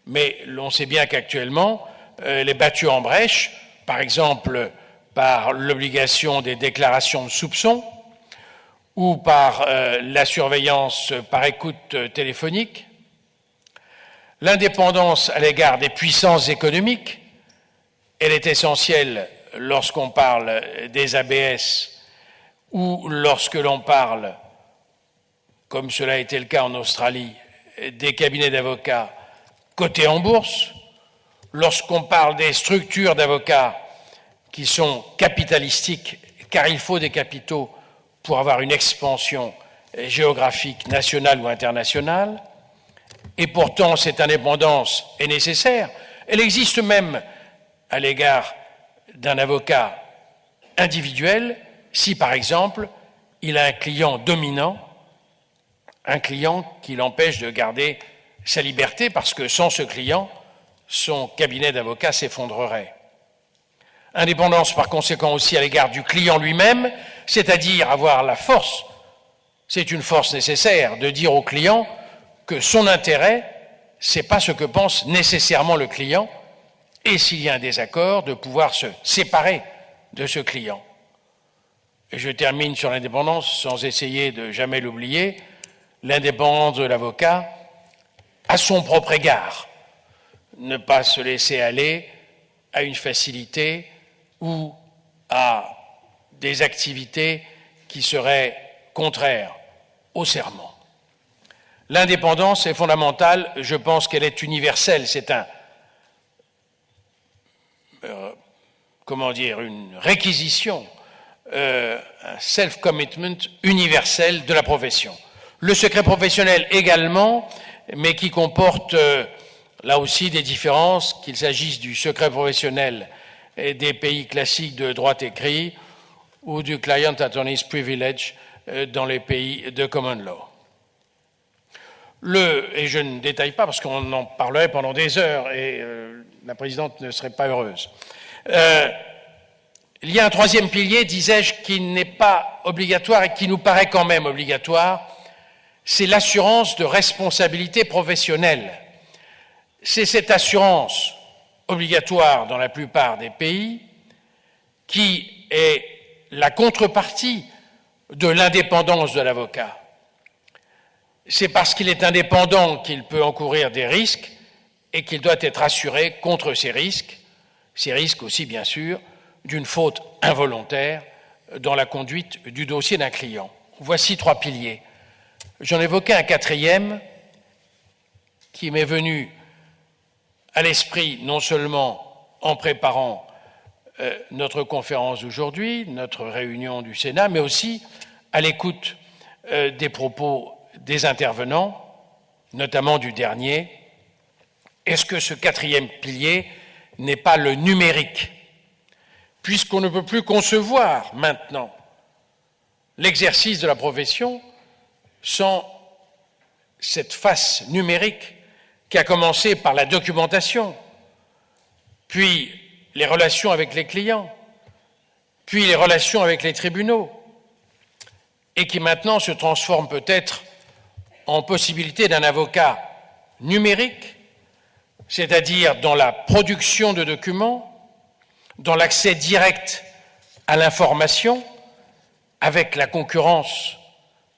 mais l'on sait bien qu'actuellement, elle est battue en brèche, par exemple par l'obligation des déclarations de soupçons ou par la surveillance par écoute téléphonique. L'indépendance à l'égard des puissances économiques, elle est essentielle lorsqu'on parle des ABS ou lorsque l'on parle, comme cela a été le cas en Australie, des cabinets d'avocats cotés en bourse, lorsqu'on parle des structures d'avocats qui sont capitalistiques, car il faut des capitaux pour avoir une expansion géographique nationale ou internationale, et pourtant cette indépendance est nécessaire. Elle existe même à l'égard d'un avocat individuel si, par exemple, il a un client dominant, un client qui l'empêche de garder sa liberté parce que sans ce client, son cabinet d'avocat s'effondrerait. Indépendance par conséquent aussi à l'égard du client lui-même, c'est-à-dire avoir la force, c'est une force nécessaire, de dire au client que son intérêt, c'est pas ce que pense nécessairement le client, et s'il y a un désaccord, de pouvoir se séparer de ce client. Et je termine sur l'indépendance sans essayer de jamais l'oublier. L'indépendance de l'avocat à son propre égard. Ne pas se laisser aller à une facilité ou à des activités qui seraient contraires au serment. L'indépendance est fondamentale, je pense qu'elle est universelle, c'est une réquisition, un self-commitment universel de la profession. Le secret professionnel également, mais qui comporte là aussi des différences, qu'il s'agisse du secret professionnel et des pays classiques de droit écrit ou du client attorney's privilege dans les pays de common law. Et je ne détaille pas parce qu'on en parlerait pendant des heures et la présidente ne serait pas heureuse. Il y a un troisième pilier, disais-je, qui n'est pas obligatoire et qui nous paraît quand même obligatoire, c'est l'assurance de responsabilité professionnelle. C'est cette assurance obligatoire dans la plupart des pays qui est la contrepartie de l'indépendance de l'avocat. C'est parce qu'il est indépendant qu'il peut encourir des risques et qu'il doit être assuré contre ces risques aussi bien sûr d'une faute involontaire dans la conduite du dossier d'un client. Voici trois piliers. J'en évoquais un quatrième qui m'est venu à l'esprit non seulement en préparant notre conférence d'aujourd'hui, notre réunion du Sénat, mais aussi à l'écoute des propos des intervenants, notamment du dernier. Est-ce que ce quatrième pilier n'est pas le numérique, puisqu'on ne peut plus concevoir maintenant l'exercice de la profession sans cette face numérique qui a commencé par la documentation, puis les relations avec les clients, puis les relations avec les tribunaux, et qui maintenant se transforme peut-être en possibilité d'un avocat numérique, c'est-à-dire dans la production de documents, dans l'accès direct à l'information, avec la concurrence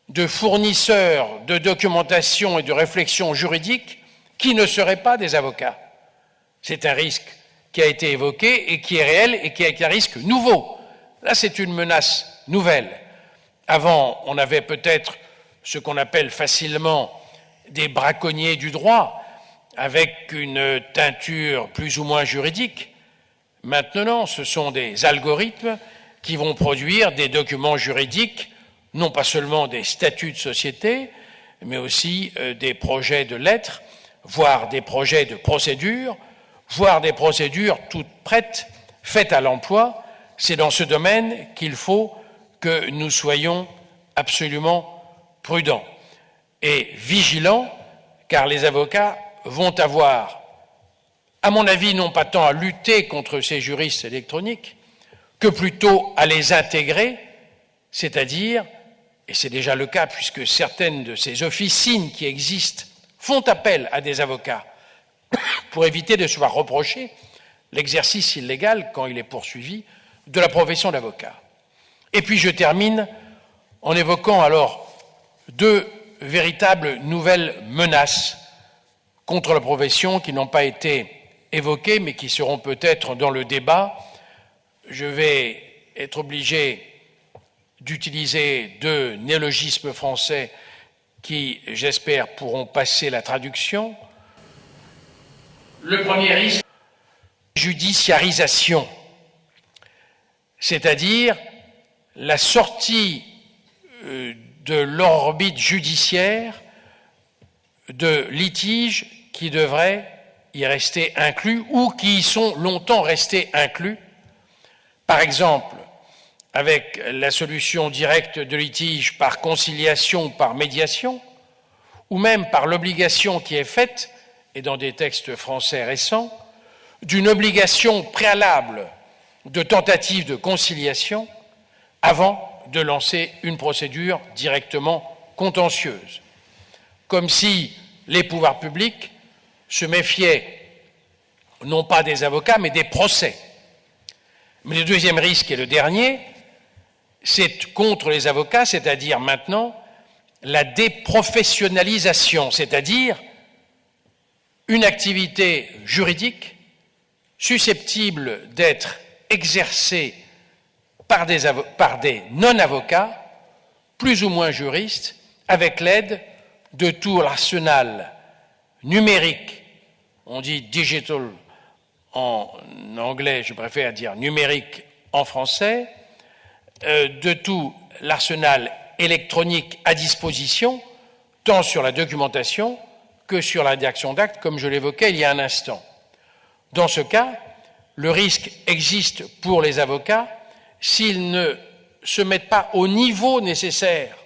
de fournisseurs de documentation et de réflexion juridique qui ne seraient pas des avocats. C'est un risque qui a été évoqué et qui est réel et qui est un risque nouveau. Là, c'est une menace nouvelle. Avant, on avait peut-être ce qu'on appelle facilement des braconniers du droit, avec une teinture plus ou moins juridique. Maintenant, ce sont des algorithmes qui vont produire des documents juridiques, non pas seulement des statuts de société, mais aussi des projets de lettres, voire des projets de procédures, voire des procédures toutes prêtes, faites à l'emploi. C'est dans ce domaine qu'il faut que nous soyons absolument prudents et vigilants, car les avocats vont avoir, à mon avis, non pas tant à lutter contre ces juristes électroniques, que plutôt à les intégrer, c'est-à-dire, et c'est déjà le cas puisque certaines de ces officines qui existent font appel à des avocats pour éviter de se voir reprocher l'exercice illégal, quand il est poursuivi, de la profession d'avocat. Et puis je termine en évoquant alors deux véritables nouvelles menaces contre la profession qui n'ont pas été évoquées mais qui seront peut-être dans le débat. Je vais être obligé d'utiliser deux néologismes français qui, j'espère, pourront passer la traduction. Le premier risque, judiciarisation, c'est-à-dire la sortie de l'orbite judiciaire de litiges qui devraient y rester inclus ou qui y sont longtemps restés inclus. Par exemple, avec la solution directe de litige par conciliation ou par médiation, ou même par l'obligation qui est faite, et dans des textes français récents, d'une obligation préalable de tentative de conciliation avant de lancer une procédure directement contentieuse. Comme si les pouvoirs publics se méfiaient non pas des avocats, mais des procès. Mais le deuxième risque, et le dernier, c'est contre les avocats, c'est-à-dire maintenant la déprofessionnalisation, c'est-à-dire une activité juridique susceptible d'être exercée par des non-avocats, plus ou moins juristes, avec l'aide de tout l'arsenal numérique, on dit digital en anglais, je préfère dire numérique en français, de tout l'arsenal électronique à disposition, tant sur la documentation que sur la rédaction d'actes, comme je l'évoquais il y a un instant. Dans ce cas, le risque existe pour les avocats s'ils ne se mettent pas au niveau nécessaire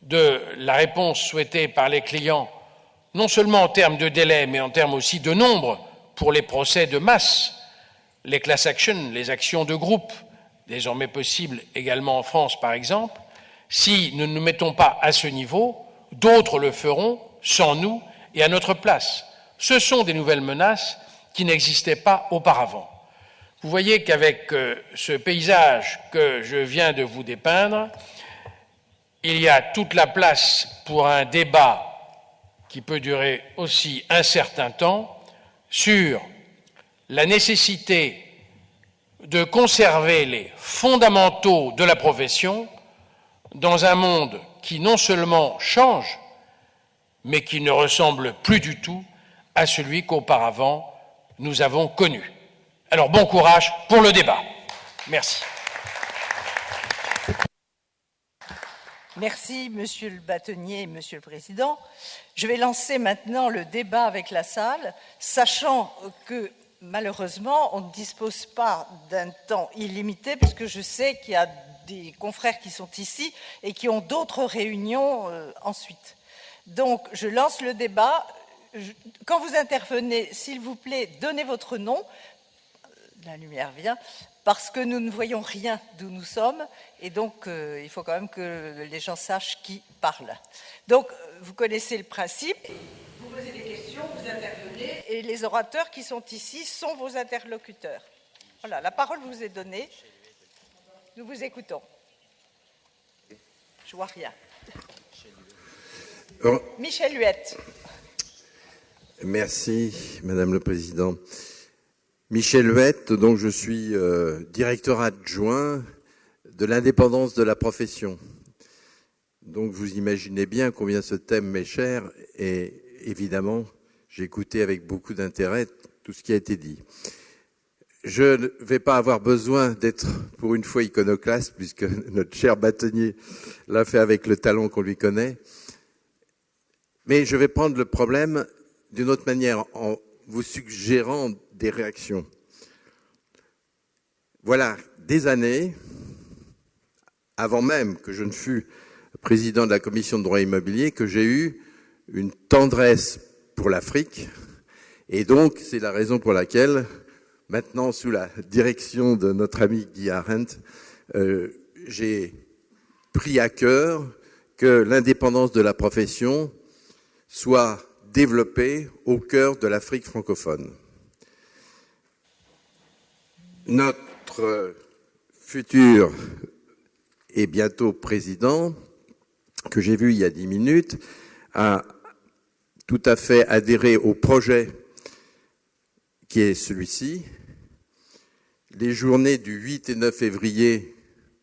de la réponse souhaitée par les clients non seulement en termes de délai, mais en termes aussi de nombre pour les procès de masse, les class actions, les actions de groupe, désormais possibles également en France par exemple. Si nous ne nous mettons pas à ce niveau, d'autres le feront sans nous et à notre place. Ce sont des nouvelles menaces qui n'existaient pas auparavant. Vous voyez qu'avec ce paysage que je viens de vous dépeindre, il y a toute la place pour un débat qui peut durer aussi un certain temps sur la nécessité de conserver les fondamentaux de la profession dans un monde qui non seulement change, mais qui ne ressemble plus du tout à celui qu'auparavant nous avons connu. Alors bon courage pour le débat. Merci. Merci, Monsieur le bâtonnier et Monsieur le Président. Je vais lancer maintenant le débat avec la salle, sachant que malheureusement, on ne dispose pas d'un temps illimité, parce que je sais qu'il y a des confrères qui sont ici et qui ont d'autres réunions ensuite. Donc, je lance le débat. Quand vous intervenez, s'il vous plaît, donnez votre nom. La lumière vient, parce que nous ne voyons rien d'où nous sommes, et donc il faut quand même que les gens sachent qui parle. Donc, vous connaissez le principe. Vous posez des questions, vous intervenez, et les orateurs qui sont ici sont vos interlocuteurs. Voilà, la parole vous est donnée. Nous vous écoutons. Je vois rien. Michel Huette. Merci, Madame le Président. Michel Huette, donc je suis directeur adjoint de l'indépendance de la profession. Donc vous imaginez bien combien ce thème m'est cher et évidemment, j'ai écouté avec beaucoup d'intérêt tout ce qui a été dit. Je ne vais pas avoir besoin d'être pour une fois iconoclaste puisque notre cher bâtonnier l'a fait avec le talent qu'on lui connaît. Mais je vais prendre le problème d'une autre manière en vous suggérant des réactions. Voilà des années, avant même que je ne fus président de la commission de droit immobilier, que j'ai eu une tendresse pour l'Afrique. Et donc, c'est la raison pour laquelle, maintenant, sous la direction de notre ami Guy Arendt, j'ai pris à cœur que l'indépendance de la profession soit développée au cœur de l'Afrique francophone. Notre futur et bientôt président, que j'ai vu il y a 10 minutes, a tout à fait adhéré au projet qui est celui-ci. Les journées du 8 et 9 février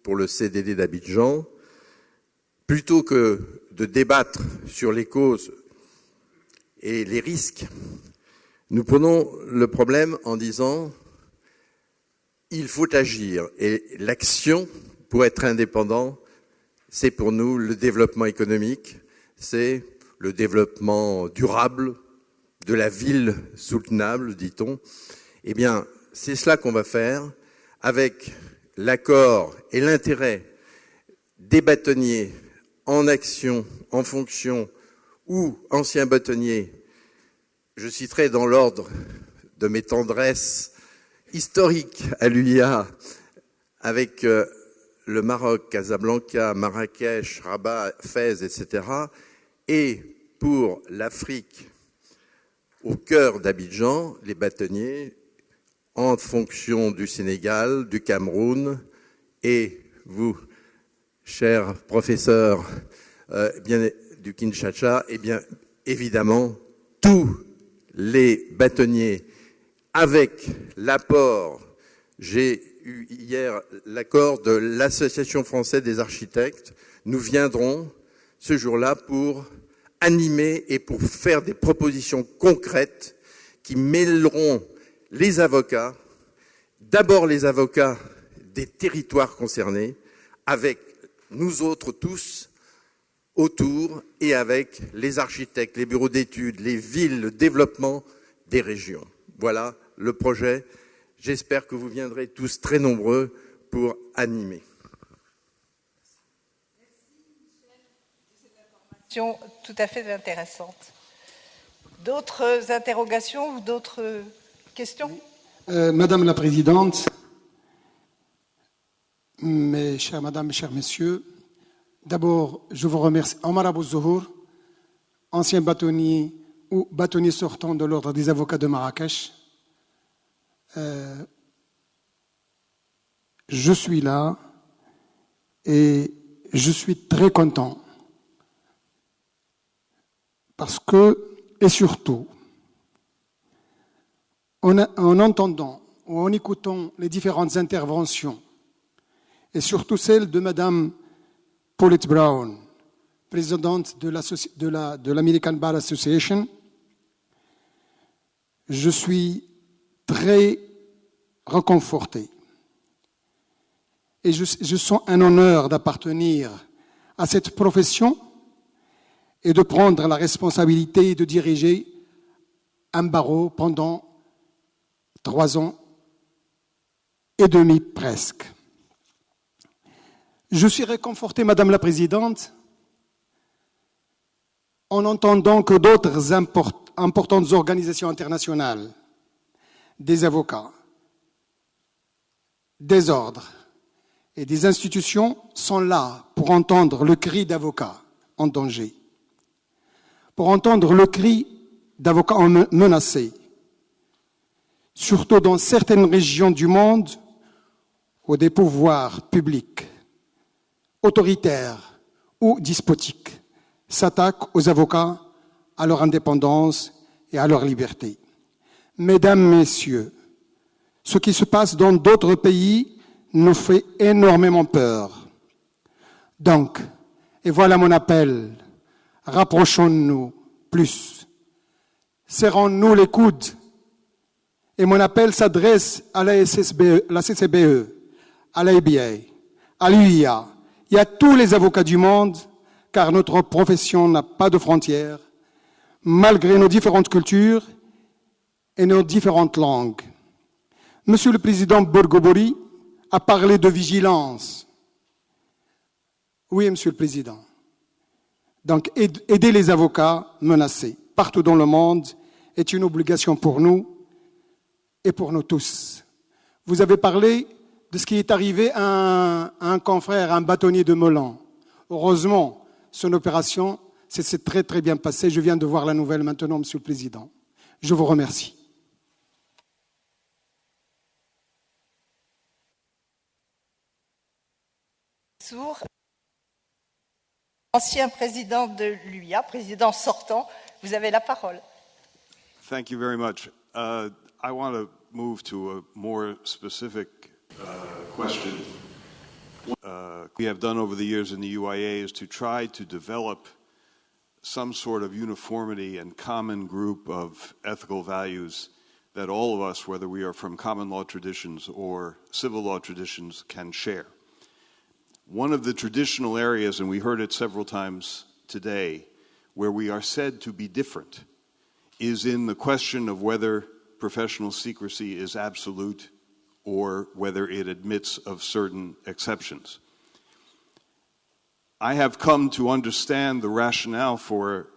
pour le CDD d'Abidjan, plutôt que de débattre sur les causes et les risques, nous prenons le problème en disant il faut agir. Et l'action, pour être indépendant, c'est pour nous le développement économique, c'est le développement durable de la ville soutenable, dit-on. Eh bien, c'est cela qu'on va faire avec l'accord et l'intérêt des bâtonniers en action, en fonction, ou anciens bâtonniers. Je citerai dans l'ordre de mes tendresses historiques à l'UIA, avec le Maroc, Casablanca, Marrakech, Rabat, Fès, etc. Et pour l'Afrique, au cœur d'Abidjan, les bâtonniers, en fonction du Sénégal, du Cameroun, et vous, chers professeurs bien, du Kinshasa, et bien évidemment, tous les bâtonniers, avec l'apport, j'ai eu hier l'accord de l'Association française des architectes, nous viendrons ce jour-là pour animer et pour faire des propositions concrètes qui mêleront les avocats, d'abord les avocats des territoires concernés, avec nous autres tous autour et avec les architectes, les bureaux d'études, les villes, le développement des régions. Voilà le projet. J'espère que vous viendrez tous très nombreux pour animer. Merci Michel de cette information tout à fait intéressante. D'autres interrogations ou d'autres questions? Madame la Présidente, mes chères Madame, mes chers Messieurs, d'abord, je vous remercie. Omar Abou Zuhour, ancien bâtonnier ou bâtonnier sortant de l'Ordre des avocats de Marrakech. Je suis là et je suis très content parce que, et surtout, en entendant ou en écoutant les différentes interventions, et surtout celle de Madame Paulette Brown, présidente de l'American Bar Association, je suis très réconforté. Et je sens un honneur d'appartenir à cette profession et de prendre la responsabilité de diriger un barreau pendant 3 ans et demi presque. Je suis réconforté, Madame la Présidente, en entendant que d'autres importantes organisations internationales, des avocats, des ordres et des institutions sont là pour entendre le cri d'avocats en danger, pour entendre le cri d'avocats menacés, surtout dans certaines régions du monde où des pouvoirs publics, autoritaires ou despotiques s'attaquent aux avocats, à leur indépendance et à leur liberté. Mesdames, Messieurs, ce qui se passe dans d'autres pays nous fait énormément peur. Donc, et voilà mon appel, rapprochons-nous plus, serrons-nous les coudes. Et mon appel s'adresse à la CCBE, à l'ABA, à l'UIA et à tous les avocats du monde, car notre profession n'a pas de frontières, malgré nos différentes cultures et nos différentes langues. Monsieur le Président Borgobori a parlé de vigilance. Oui, Monsieur le Président. Donc, aider les avocats menacés partout dans le monde est une obligation pour nous et pour nous tous. Vous avez parlé de ce qui est arrivé à un confrère, un bâtonnier de Melun. Heureusement, son opération s'est très très bien passée. Je viens de voir la nouvelle maintenant, Monsieur le Président. Je vous remercie. Ancien président de l'UIA, président sortant, vous avez la parole. Thank you very much. I want to move to a more specific question. We have done over the years in the UIA is to try to develop some sort of uniformity and common group of ethical values that all of us, whether we are from common law traditions or civil law traditions, can share. One of the traditional areas, and we heard it several times today, where we are said to be different is in the question of whether professional secrecy is absolute or whether it admits of certain exceptions. I have come to understand the rationale for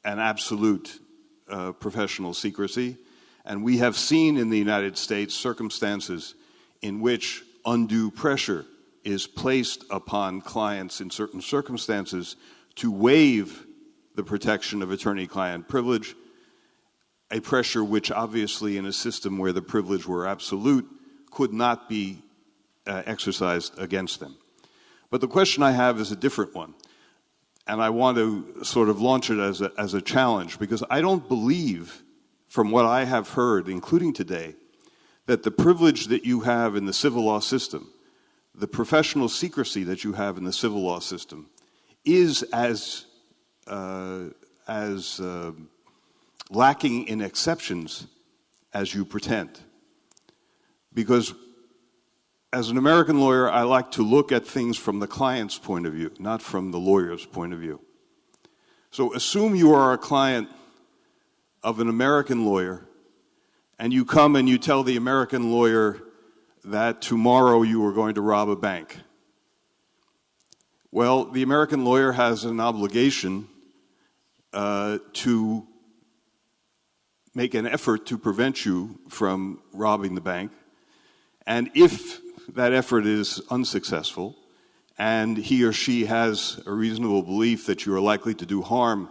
an absolute professional secrecy, and we have seen in the United States circumstances in which undue pressure is placed upon clients in certain circumstances to waive the protection of attorney-client privilege, a pressure which obviously in a system where the privilege were absolute could not be exercised against them. But the question I have is a different one, and I want to sort of launch it as a challenge, because I don't believe, from what I have heard, including today, that the privilege that you have in the civil law system, the professional secrecy that you have in the civil law system, is as lacking in exceptions as you pretend. Because as an American lawyer, I like to look at things from the client's point of view, not from the lawyer's point of view. So assume you are a client of an American lawyer, and you come and you tell the American lawyer that tomorrow you are going to rob a bank. Well, the American lawyer has an obligation to make an effort to prevent you from robbing the bank. And if that effort is unsuccessful, and he or she has a reasonable belief that you are likely to do harm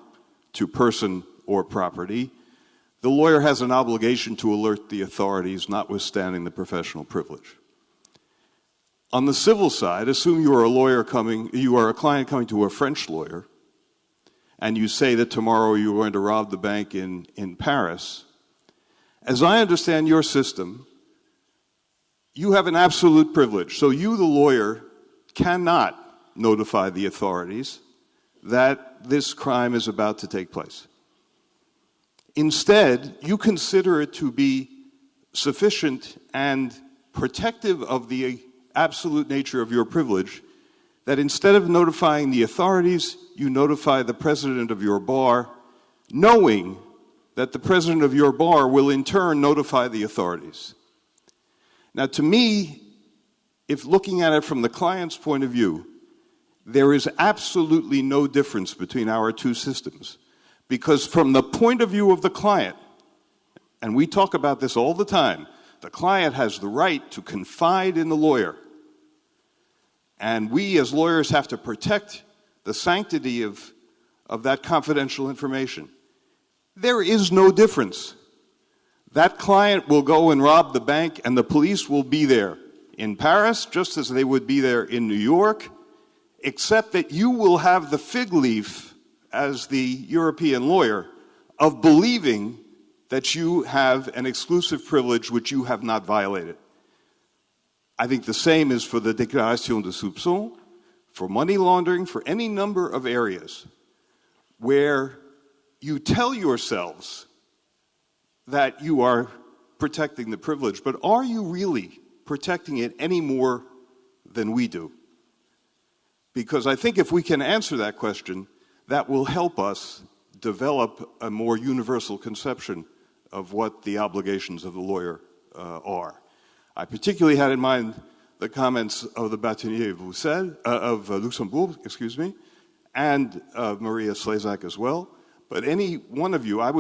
to person or property, the lawyer has an obligation to alert the authorities, notwithstanding the professional privilege. On the civil side, assume you are a client coming to a French lawyer, and you say that tomorrow you're going to rob the bank in Paris. As I understand your system, you have an absolute privilege. So you, the lawyer, cannot notify the authorities that this crime is about to take place. Instead, you consider it to be sufficient and protective of the absolute nature of your privilege that instead of notifying the authorities, you notify the president of your bar, knowing that the president of your bar will in turn notify the authorities. Now, to me, if looking at it from the client's point of view, there is absolutely no difference between our two systems. Because from the point of view of the client, and we talk about this all the time, the client has the right to confide in the lawyer. And we as lawyers have to protect the sanctity of that confidential information. There is no difference. That client will go and rob the bank, and the police will be there in Paris, just as they would be there in New York, except that you will have the fig leaf, as the European lawyer, of believing that you have an exclusive privilege which you have not violated. I think the same is for the déclaration de soupçon, for money laundering, for any number of areas where you tell yourselves that you are protecting the privilege, but are you really protecting it any more than we do? Because I think if we can answer that question, that will help us develop a more universal conception of what the obligations of the lawyer are. I particularly had in mind the comments of the bâtonnier of Luxembourg, and of Maria Slezak as well. But any one of you, I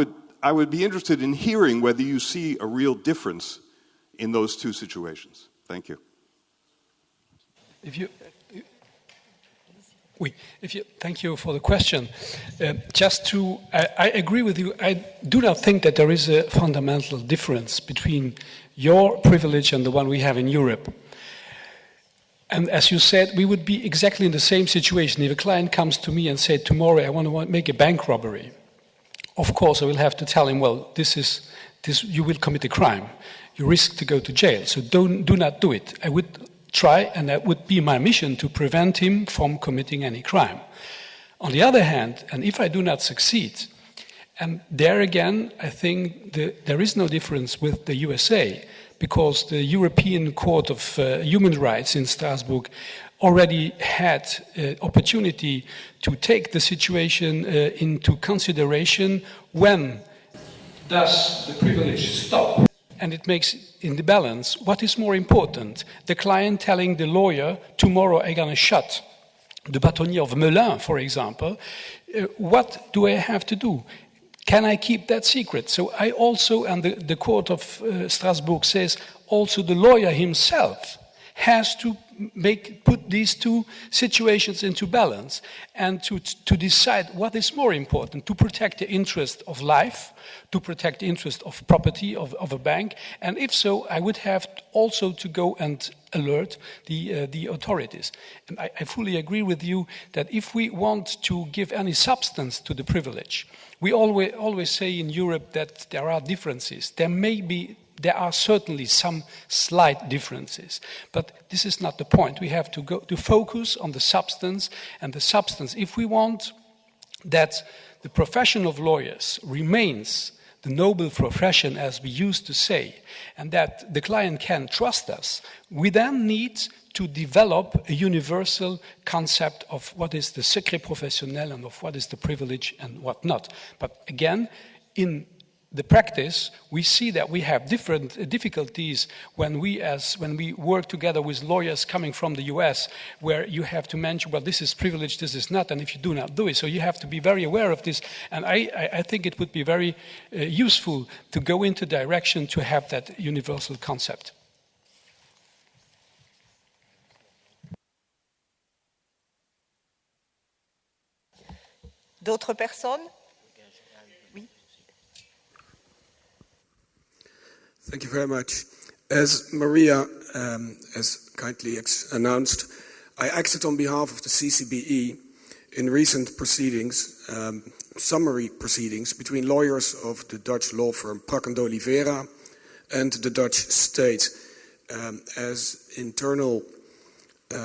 would be interested in hearing whether you see a real difference in those two situations. Thank you. Thank you for the question. I agree with you. I do not think that there is a fundamental difference between your privilege and the one we have in Europe. And as you said, we would be exactly in the same situation. If a client comes to me and says, tomorrow I want to make a bank robbery, of course I will have to tell him, well, you will commit a crime. You risk to go to jail, so do not do it. I would try, and that would be my mission, to prevent him from committing any crime. On the other hand, and if I do not succeed, and there again, I think there is no difference with the USA, because the European Court of Human Rights in Strasbourg already had opportunity to take the situation into consideration when does the privilege stop. And it makes in the balance what is more important, the client telling the lawyer, tomorrow I'm going to shut the bâtonnier of Melun, for example, what do I have to do? Can I keep that secret? So I also, and the court of Strasbourg says, also the lawyer himself has to put these two situations into balance and to decide what is more important, to protect the interest of life, to protect the interest of property of a bank, and if so, I would have also to go and alert the authorities. And I fully agree with you that if we want to give any substance to the privilege, we always say in Europe that there are differences. There are certainly some slight differences, but this is not the point. We have to focus on the substance, and the substance, if we want that the profession of lawyers remains the noble profession, as we used to say, and that the client can trust us, we then need to develop a universal concept of what is the secret professionnel and of what is the privilege and what not. But again, in the practice, we see that we have different difficulties when we work together with lawyers coming from the US, where you have to mention, well, this is privileged, this is not, and if you do not do it, so you have to be very aware of this. And I think it would be very useful to go into direction to have that universal concept. D'autres personnes? Thank you very much. As Maria has kindly announced, I acted on behalf of the CCBE in recent proceedings, summary proceedings, between lawyers of the Dutch law firm Prack & D'Oliveira and the Dutch state, as internal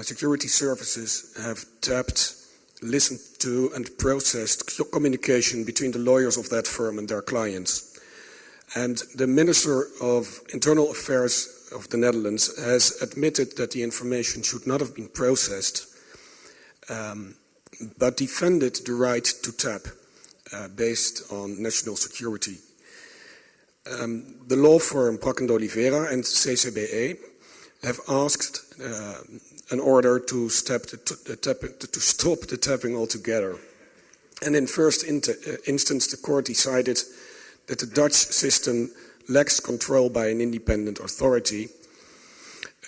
security services have tapped, listened to and processed communication between the lawyers of that firm and their clients. And the Minister of Internal Affairs of the Netherlands has admitted that the information should not have been processed, but defended the right to tap based on national security. The law firm Prack & D'Oliveira and CCBE have asked an order to stop the tapping altogether. And in first instance, the court decided that the Dutch system lacks control by an independent authority.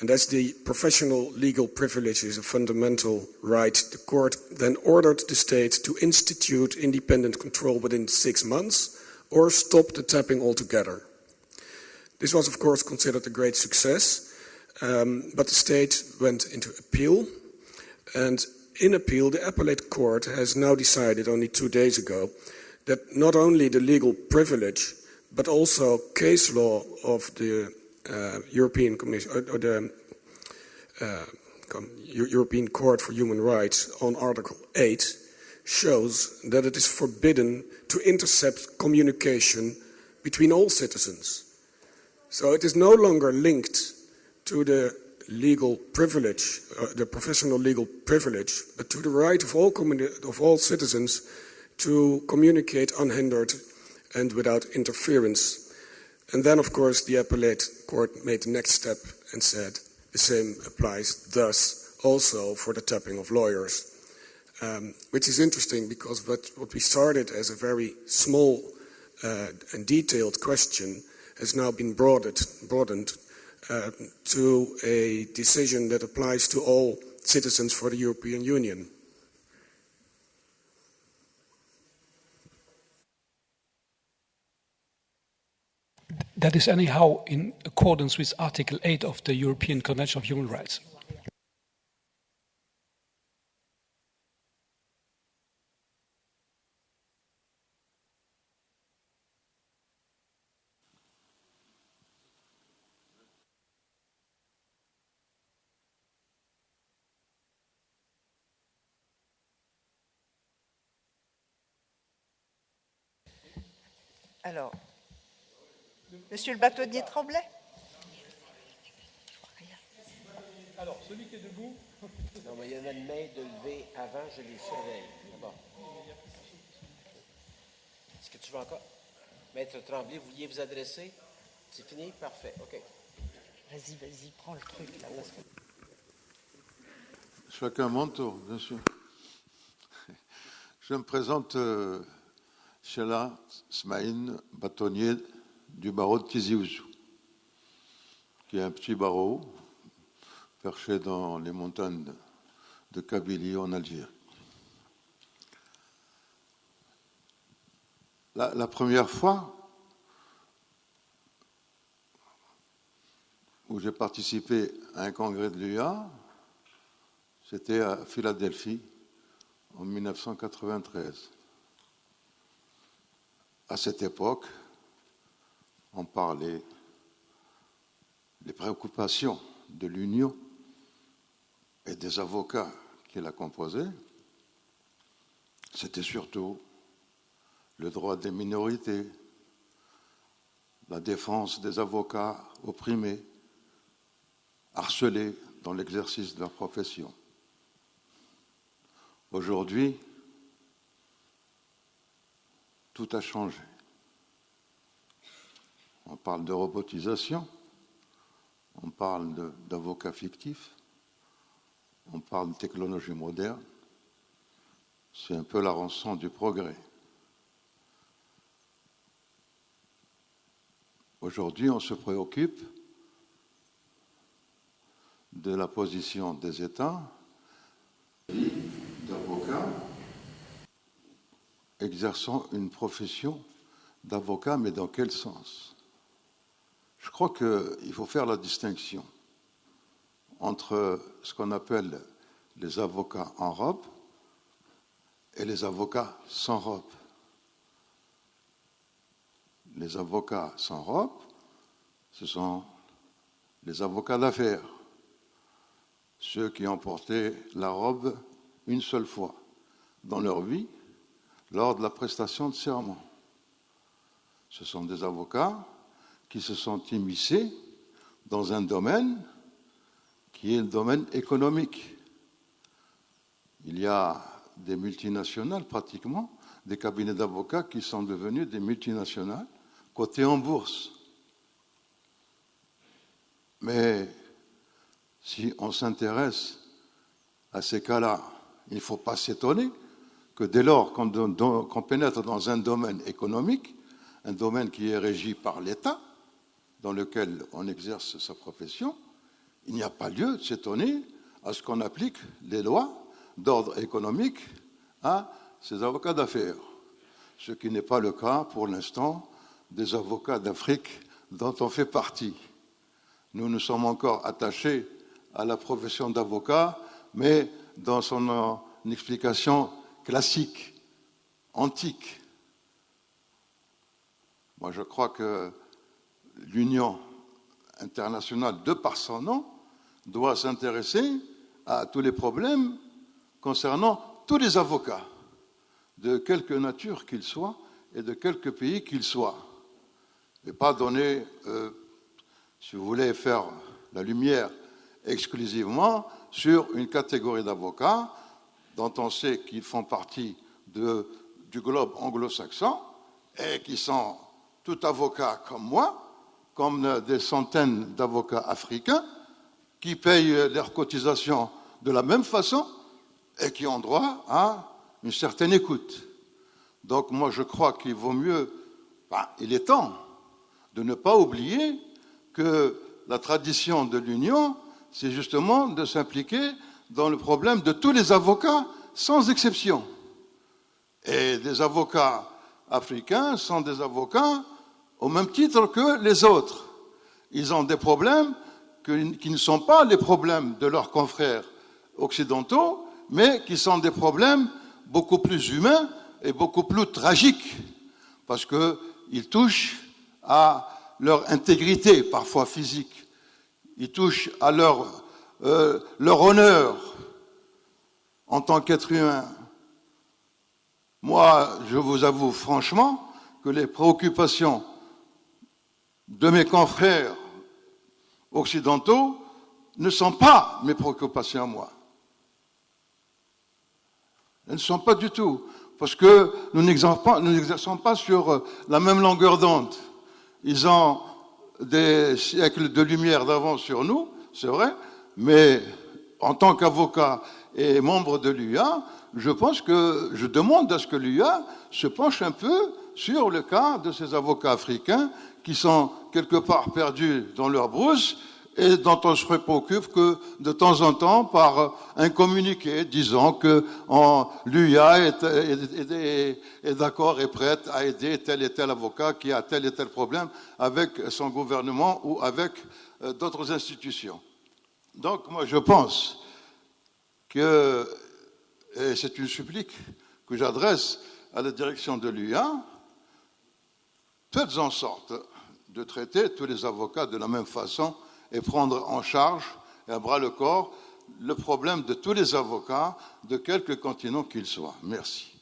And as the professional legal privilege is a fundamental right, the court then ordered the state to institute independent control within 6 months or stop the tapping altogether. This was, of course, considered a great success, but the state went into appeal. And in appeal, the appellate court has now decided only 2 days ago that not only the legal privilege, but also case law of the European Commission or the European Court for Human Rights on Article 8 shows that it is forbidden to intercept communication between all citizens. So it is no longer linked to the legal privilege, the professional legal privilege, but to the right of all citizens to communicate unhindered and without interference. And then, of course, the appellate court made the next step and said the same applies thus also for the tapping of lawyers, which is interesting because what we started as a very small and detailed question has now been broadened to a decision that applies to all citizens for the European Union. That is anyhow in accordance with Article 8 of the European Convention of Human Rights. Alors, Monsieur le bâtonnier Tremblay? Alors, celui qui est debout. Non, mais il y en a une main de lever avant, je les surveille. D'abord. Est-ce que tu veux encore? Maître Tremblay, vous vouliez vous adresser? C'est fini? Parfait, OK. Vas-y, prends le truc là. Parce que... Chacun mon tour, bien sûr. Je me présente Sheila Smaïn, bâtonnier du barreau de Tizi Ouzou, qui est un petit barreau perché dans les montagnes de Kabylie en Algérie. La première fois où j'ai participé à un congrès de l'UA, c'était à Philadelphie en 1993. À cette époque, on parlait des préoccupations de l'Union et des avocats qui la composaient. C'était surtout le droit des minorités, la défense des avocats opprimés, harcelés dans l'exercice de leur profession. Aujourd'hui, tout a changé. On parle de robotisation, on parle d'avocats fictifs, on parle de technologie moderne. C'est un peu la rançon du progrès. Aujourd'hui, on se préoccupe de la position des États, d'avocats exerçant une profession d'avocat, mais dans quel sens? Je crois qu'il faut faire la distinction entre ce qu'on appelle les avocats en robe et les avocats sans robe. Les avocats sans robe, ce sont les avocats d'affaires, ceux qui ont porté la robe une seule fois dans leur vie, lors de la prestation de serment. Ce sont des avocats qui se sont immiscés dans un domaine qui est le domaine économique. Il y a des multinationales, pratiquement, des cabinets d'avocats qui sont devenus des multinationales cotées en bourse. Mais si on s'intéresse à ces cas-là, il ne faut pas s'étonner que dès lors qu'on pénètre dans un domaine économique, un domaine qui est régi par l'État, dans lequel on exerce sa profession, il n'y a pas lieu de s'étonner à ce qu'on applique les lois d'ordre économique à ces avocats d'affaires, ce qui n'est pas le cas pour l'instant des avocats d'Afrique dont on fait partie. Nous sommes encore attachés à la profession d'avocat, mais dans son explication classique, antique. Moi, je crois que l'Union internationale, de par son nom, doit s'intéresser à tous les problèmes concernant tous les avocats, de quelque nature qu'ils soient et de quelque pays qu'ils soient. Et pas donner, si vous voulez, faire la lumière exclusivement sur une catégorie d'avocats dont on sait qu'ils font partie du globe anglo-saxon et qui sont tout avocats comme moi, comme des centaines d'avocats africains qui payent leurs cotisations de la même façon et qui ont droit à une certaine écoute. Donc moi je crois qu'il vaut mieux, il est temps de ne pas oublier que la tradition de l'Union, c'est justement de s'impliquer dans le problème de tous les avocats, sans exception. Et des avocats africains sont des avocats au même titre que les autres. Ils ont des problèmes qui ne sont pas les problèmes de leurs confrères occidentaux, mais qui sont des problèmes beaucoup plus humains et beaucoup plus tragiques, parce qu'ils touchent à leur intégrité, parfois physique. Ils touchent à leur honneur en tant qu'être humain. Moi, je vous avoue franchement que les préoccupations de mes confrères occidentaux ne sont pas mes préoccupations à moi. Elles ne sont pas du tout, parce que nous n'exerçons pas sur la même longueur d'onde. Ils ont des siècles de lumière d'avance sur nous, c'est vrai, mais en tant qu'avocat et membre de l'UA, je demande à ce que l'UA se penche un peu sur le cas de ces avocats africains qui sont quelque part perdus dans leur brousse et dont on se préoccupe que de temps en temps par un communiqué disant que l'UA est d'accord et prête à aider tel et tel avocat qui a tel et tel problème avec son gouvernement ou avec d'autres institutions. Donc moi je pense que, et c'est une supplique que j'adresse à la direction de l'UA, faites en sorte de traiter tous les avocats de la même façon et prendre en charge et à bras le corps le problème de tous les avocats de quelque continent qu'ils soient. Merci.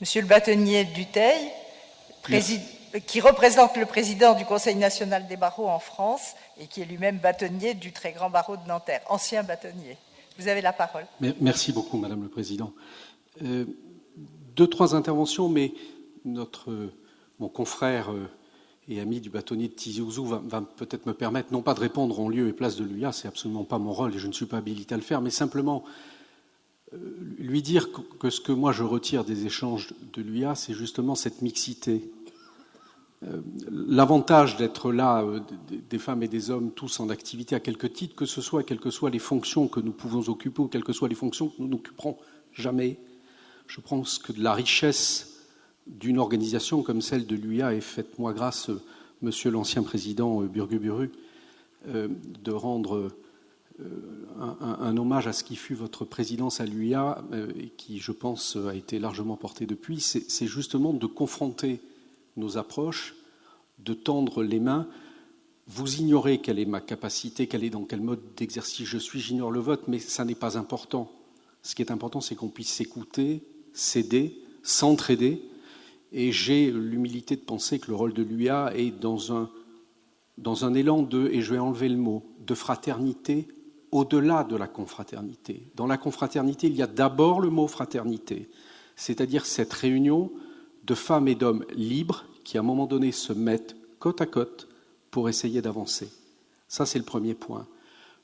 Monsieur le bâtonnier Dutheil, qui représente le président du Conseil national des barreaux en France et qui est lui-même bâtonnier du très grand barreau de Nanterre, ancien bâtonnier. Vous avez la parole. Merci beaucoup, Madame le Président. 2-3 interventions, mais mon confrère et ami du bâtonnier de Tizi Ouzou va peut-être me permettre, non pas de répondre en lieu et place de l'UIA, c'est absolument pas mon rôle et je ne suis pas habilité à le faire, mais simplement lui dire que ce que moi je retire des échanges de l'UIA, c'est justement cette mixité. L'avantage d'être là, des femmes et des hommes, tous en activité à quelque titre, que ce soit, quelles que soient les fonctions que nous pouvons occuper ou quelles que soient les fonctions que nous n'occuperons jamais, je pense que de la richesse d'une organisation comme celle de l'UIA, et faites-moi grâce, monsieur l'ancien président Burguburu, de rendre un hommage à ce qui fut votre présidence à l'UIA, et qui, je pense, a été largement porté depuis, c'est justement de confronter nos approches, de tendre les mains. Vous ignorez quelle est ma capacité, dans quel mode d'exercice je suis, j'ignore le vote, mais ça n'est pas important. Ce qui est important, c'est qu'on puisse s'écouter, s'aider, s'entraider, et j'ai l'humilité de penser que le rôle de l'UIA est dans un élan et je vais enlever le mot, de fraternité au-delà de la confraternité. Dans la confraternité, il y a d'abord le mot fraternité, c'est-à-dire cette réunion de femmes et d'hommes libres qui, à un moment donné, se mettent côte à côte pour essayer d'avancer. Ça, c'est le premier point.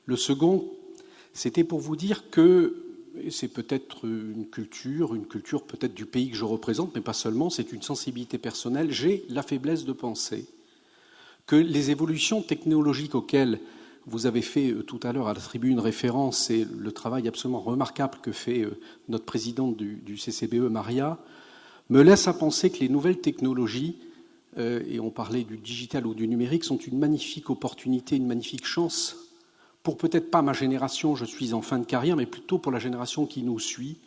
Le second, c'était pour vous dire que c'est peut-être une culture peut-être du pays que je représente, mais pas seulement, c'est une sensibilité personnelle. J'ai la faiblesse de penser que les évolutions technologiques auxquelles vous avez fait tout à l'heure à la tribune référence et le travail absolument remarquable que fait notre présidente du CCBE, Maria, me laissent à penser que les nouvelles technologies, et on parlait du digital ou du numérique, sont une magnifique opportunité, une magnifique chance pour peut-être pas ma génération, je suis en fin de carrière, mais plutôt pour la génération qui nous suit,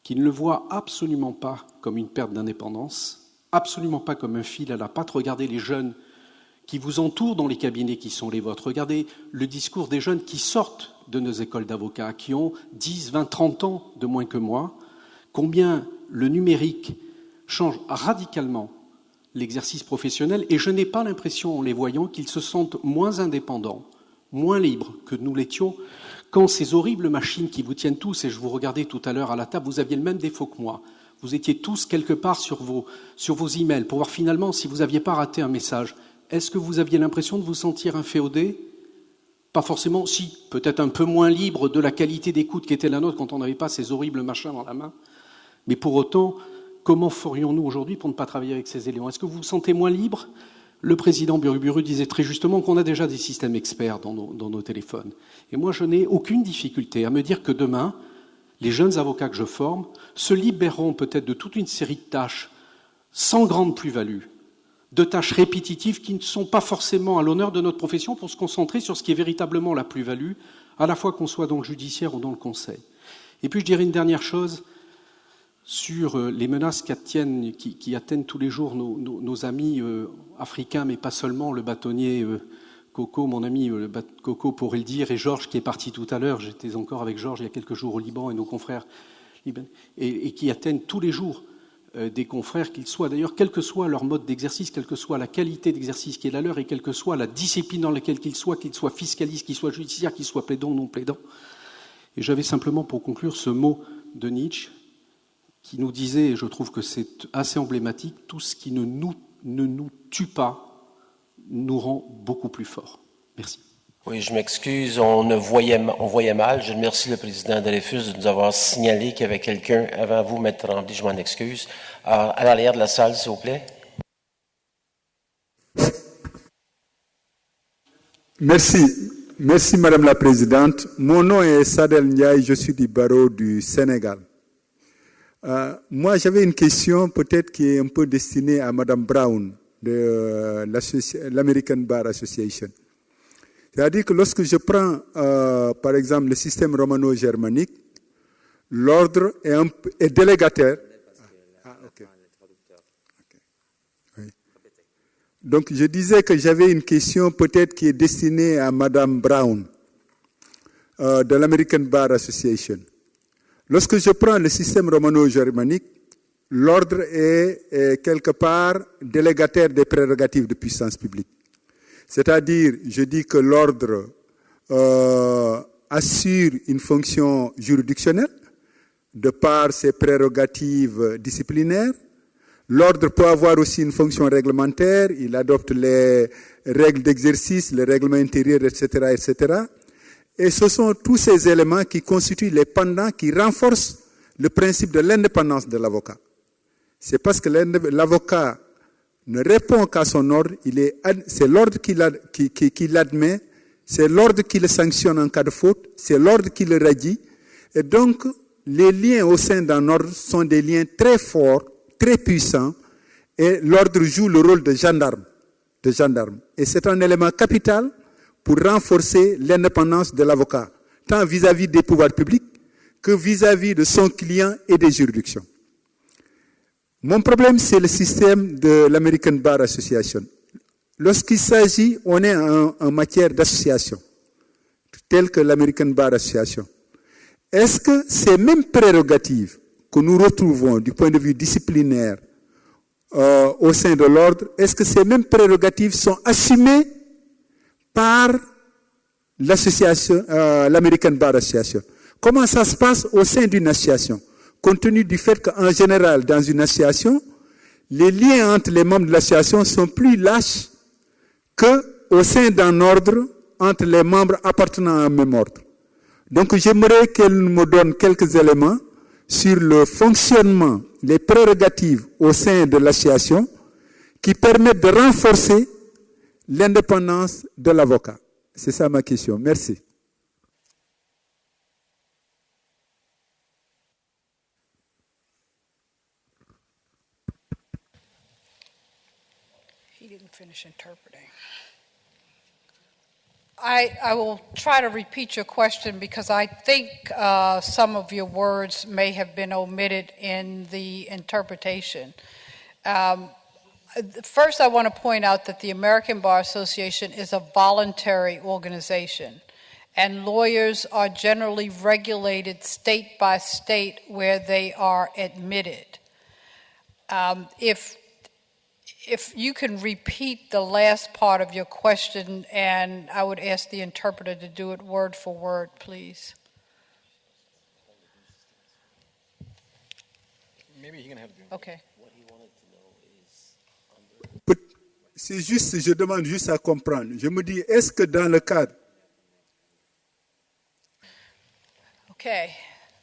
qui ne le voit absolument pas comme une perte d'indépendance, absolument pas comme un fil à la patte. Regardez les jeunes qui vous entourent dans les cabinets qui sont les vôtres. Regardez le discours des jeunes qui sortent de nos écoles d'avocats, qui ont 10, 20, 30 ans de moins que moi. Combien le numérique change radicalement l'exercice professionnel, et je n'ai pas l'impression, en les voyant, qu'ils se sentent moins indépendants, moins libres que nous l'étions, quand ces horribles machines qui vous tiennent tous, et je vous regardais tout à l'heure à la table, vous aviez le même défaut que moi. Vous étiez tous quelque part sur vos emails pour voir finalement si vous n'aviez pas raté un message. Est-ce que vous aviez l'impression de vous sentir inféodé ? Pas forcément, si, peut-être un peu moins libre de la qualité d'écoute qui était la nôtre quand on n'avait pas ces horribles machins dans la main. Mais pour autant, comment ferions-nous aujourd'hui pour ne pas travailler avec ces éléments ? Est-ce que vous vous sentez moins libre ? Le président Burguburu disait très justement qu'on a déjà des systèmes experts dans nos téléphones. Et moi, je n'ai aucune difficulté à me dire que demain, les jeunes avocats que je forme se libéreront peut-être de toute une série de tâches sans grande plus-value, de tâches répétitives qui ne sont pas forcément à l'honneur de notre profession pour se concentrer sur ce qui est véritablement la plus-value, à la fois qu'on soit dans le judiciaire ou dans le conseil. Et puis je dirais une dernière chose sur les menaces qui atteignent tous les jours nos amis africains, mais pas seulement, le bâtonnier Coco, mon ami Coco pourrait le dire, et Georges qui est parti tout à l'heure, j'étais encore avec Georges il y a quelques jours au Liban et nos confrères libanais, et qui atteignent tous les jours des confrères, qu'ils soient d'ailleurs, quel que soit leur mode d'exercice, quelle que soit la qualité d'exercice qui est la leur, et quelle que soit la discipline dans laquelle qu'ils soient fiscalistes, qu'ils soient judiciaires, qu'ils soient plaidants ou non plaidants. Et j'avais simplement pour conclure ce mot de Nietzsche, qui nous disait, et je trouve que c'est assez emblématique, tout ce qui ne nous tue pas nous rend beaucoup plus forts. Merci. Oui, je m'excuse, on voyait mal. Je remercie le président Dreyfus de nous avoir signalé qu'il y avait quelqu'un avant vous, Maître Tremblay, je m'en excuse. À l'arrière de la salle, s'il vous plaît. Merci Madame la Présidente. Mon nom est Sadel Ndiaye, je suis du barreau du Sénégal. Moi, j'avais une question peut-être qui est un peu destinée à Madame Brown de l'American Bar Association. C'est-à-dire que lorsque je prends, par exemple, le système romano-germanique, l'ordre est délégataire. Okay. Oui. Donc, je disais que j'avais une question peut-être qui est destinée à Madame Brown de l'American Bar Association. Lorsque je prends le système romano-germanique, l'ordre est quelque part délégataire des prérogatives de puissance publique. C'est-à-dire, je dis que l'ordre assure une fonction juridictionnelle de par ses prérogatives disciplinaires. L'ordre peut avoir aussi une fonction réglementaire, il adopte les règles d'exercice, les règlements intérieurs, etc., etc. Et ce sont tous ces éléments qui constituent les pendants qui renforcent le principe de l'indépendance de l'avocat. C'est parce que l'avocat ne répond qu'à son ordre, c'est l'ordre qui l'admet, c'est l'ordre qui le sanctionne en cas de faute, c'est l'ordre qui le radie. Et donc, les liens au sein d'un ordre sont des liens très forts, très puissants, et l'ordre joue le rôle de gendarme. Et c'est un élément capital pour renforcer l'indépendance de l'avocat, tant vis-à-vis des pouvoirs publics que vis-à-vis de son client et des juridictions. Mon problème, c'est le système de l'American Bar Association. Lorsqu'il s'agit, on est en matière d'association, telle que l'American Bar Association. Est-ce que ces mêmes prérogatives que nous retrouvons du point de vue disciplinaire au sein de l'ordre, est-ce que ces mêmes prérogatives sont assumées par l'association, l'American Bar Association? Comment ça se passe au sein d'une association? Compte tenu du fait qu'en général, dans une association, les liens entre les membres de l'association sont plus lâches qu'au sein d'un ordre entre les membres appartenant à un même ordre. Donc j'aimerais qu'elle me donne quelques éléments sur le fonctionnement, les prérogatives au sein de l'association qui permettent de renforcer l'indépendance de l'avocat. C'est ça ma question. Merci. He didn't finish interpreting. I will try to repeat your question because I think some of your words may have been omitted in the interpretation. First, I want to point out that the American Bar Association is a voluntary organization, and lawyers are generally regulated state by state where they are admitted. If you can repeat the last part of your question, and I would ask the interpreter to do it word for word, please. Maybe he can have it. Okay. C'est juste, je demande juste à comprendre. Je me dis, est-ce que dans le cadre... Okay,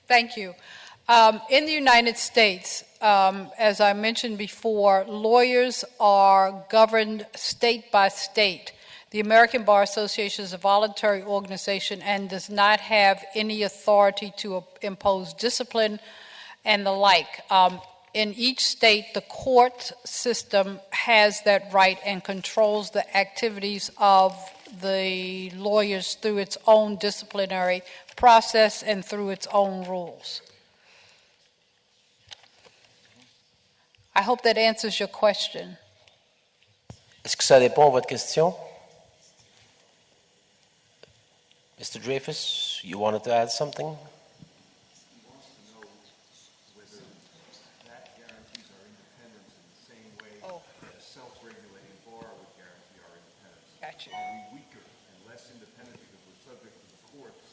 thank you. In the United States, as I mentioned before, lawyers are governed state by state. The American Bar Association is a voluntary organization and does not have any authority to impose discipline and the like. In each state, the court system has that right and controls the activities of the lawyers through its own disciplinary process and through its own rules. I hope that answers your question. Est-ce que ça répond à votre question? Mr. Dreyfus, you wanted to add something? He wants to know whether that guarantees our independence in the same way that a self-regulating bar would guarantee our independence. Gotcha. Are we weaker and less independent because we're subject to the courts?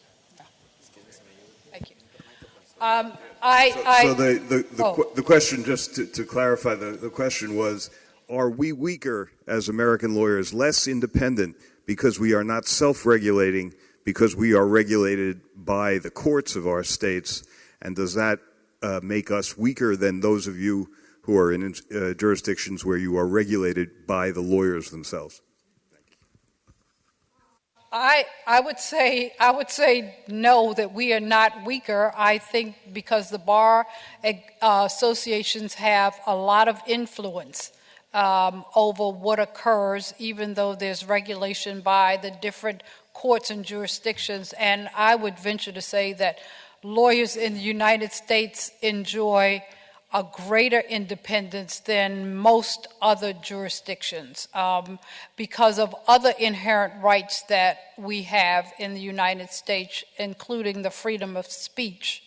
Thank you. The question, just to clarify, the question was, are we weaker as American lawyers, less independent because we are not self-regulating, because we are regulated by the courts of our states, and does that make us weaker than those of you who are in jurisdictions where you are regulated by the lawyers themselves? I would say no, that we are not weaker. I think because the bar associations have a lot of influence over what occurs, even though there's regulation by the different courts and jurisdictions. And I would venture to say that lawyers in the United States enjoy a greater independence than most other jurisdictions because of other inherent rights that we have in the United States, including the freedom of speech.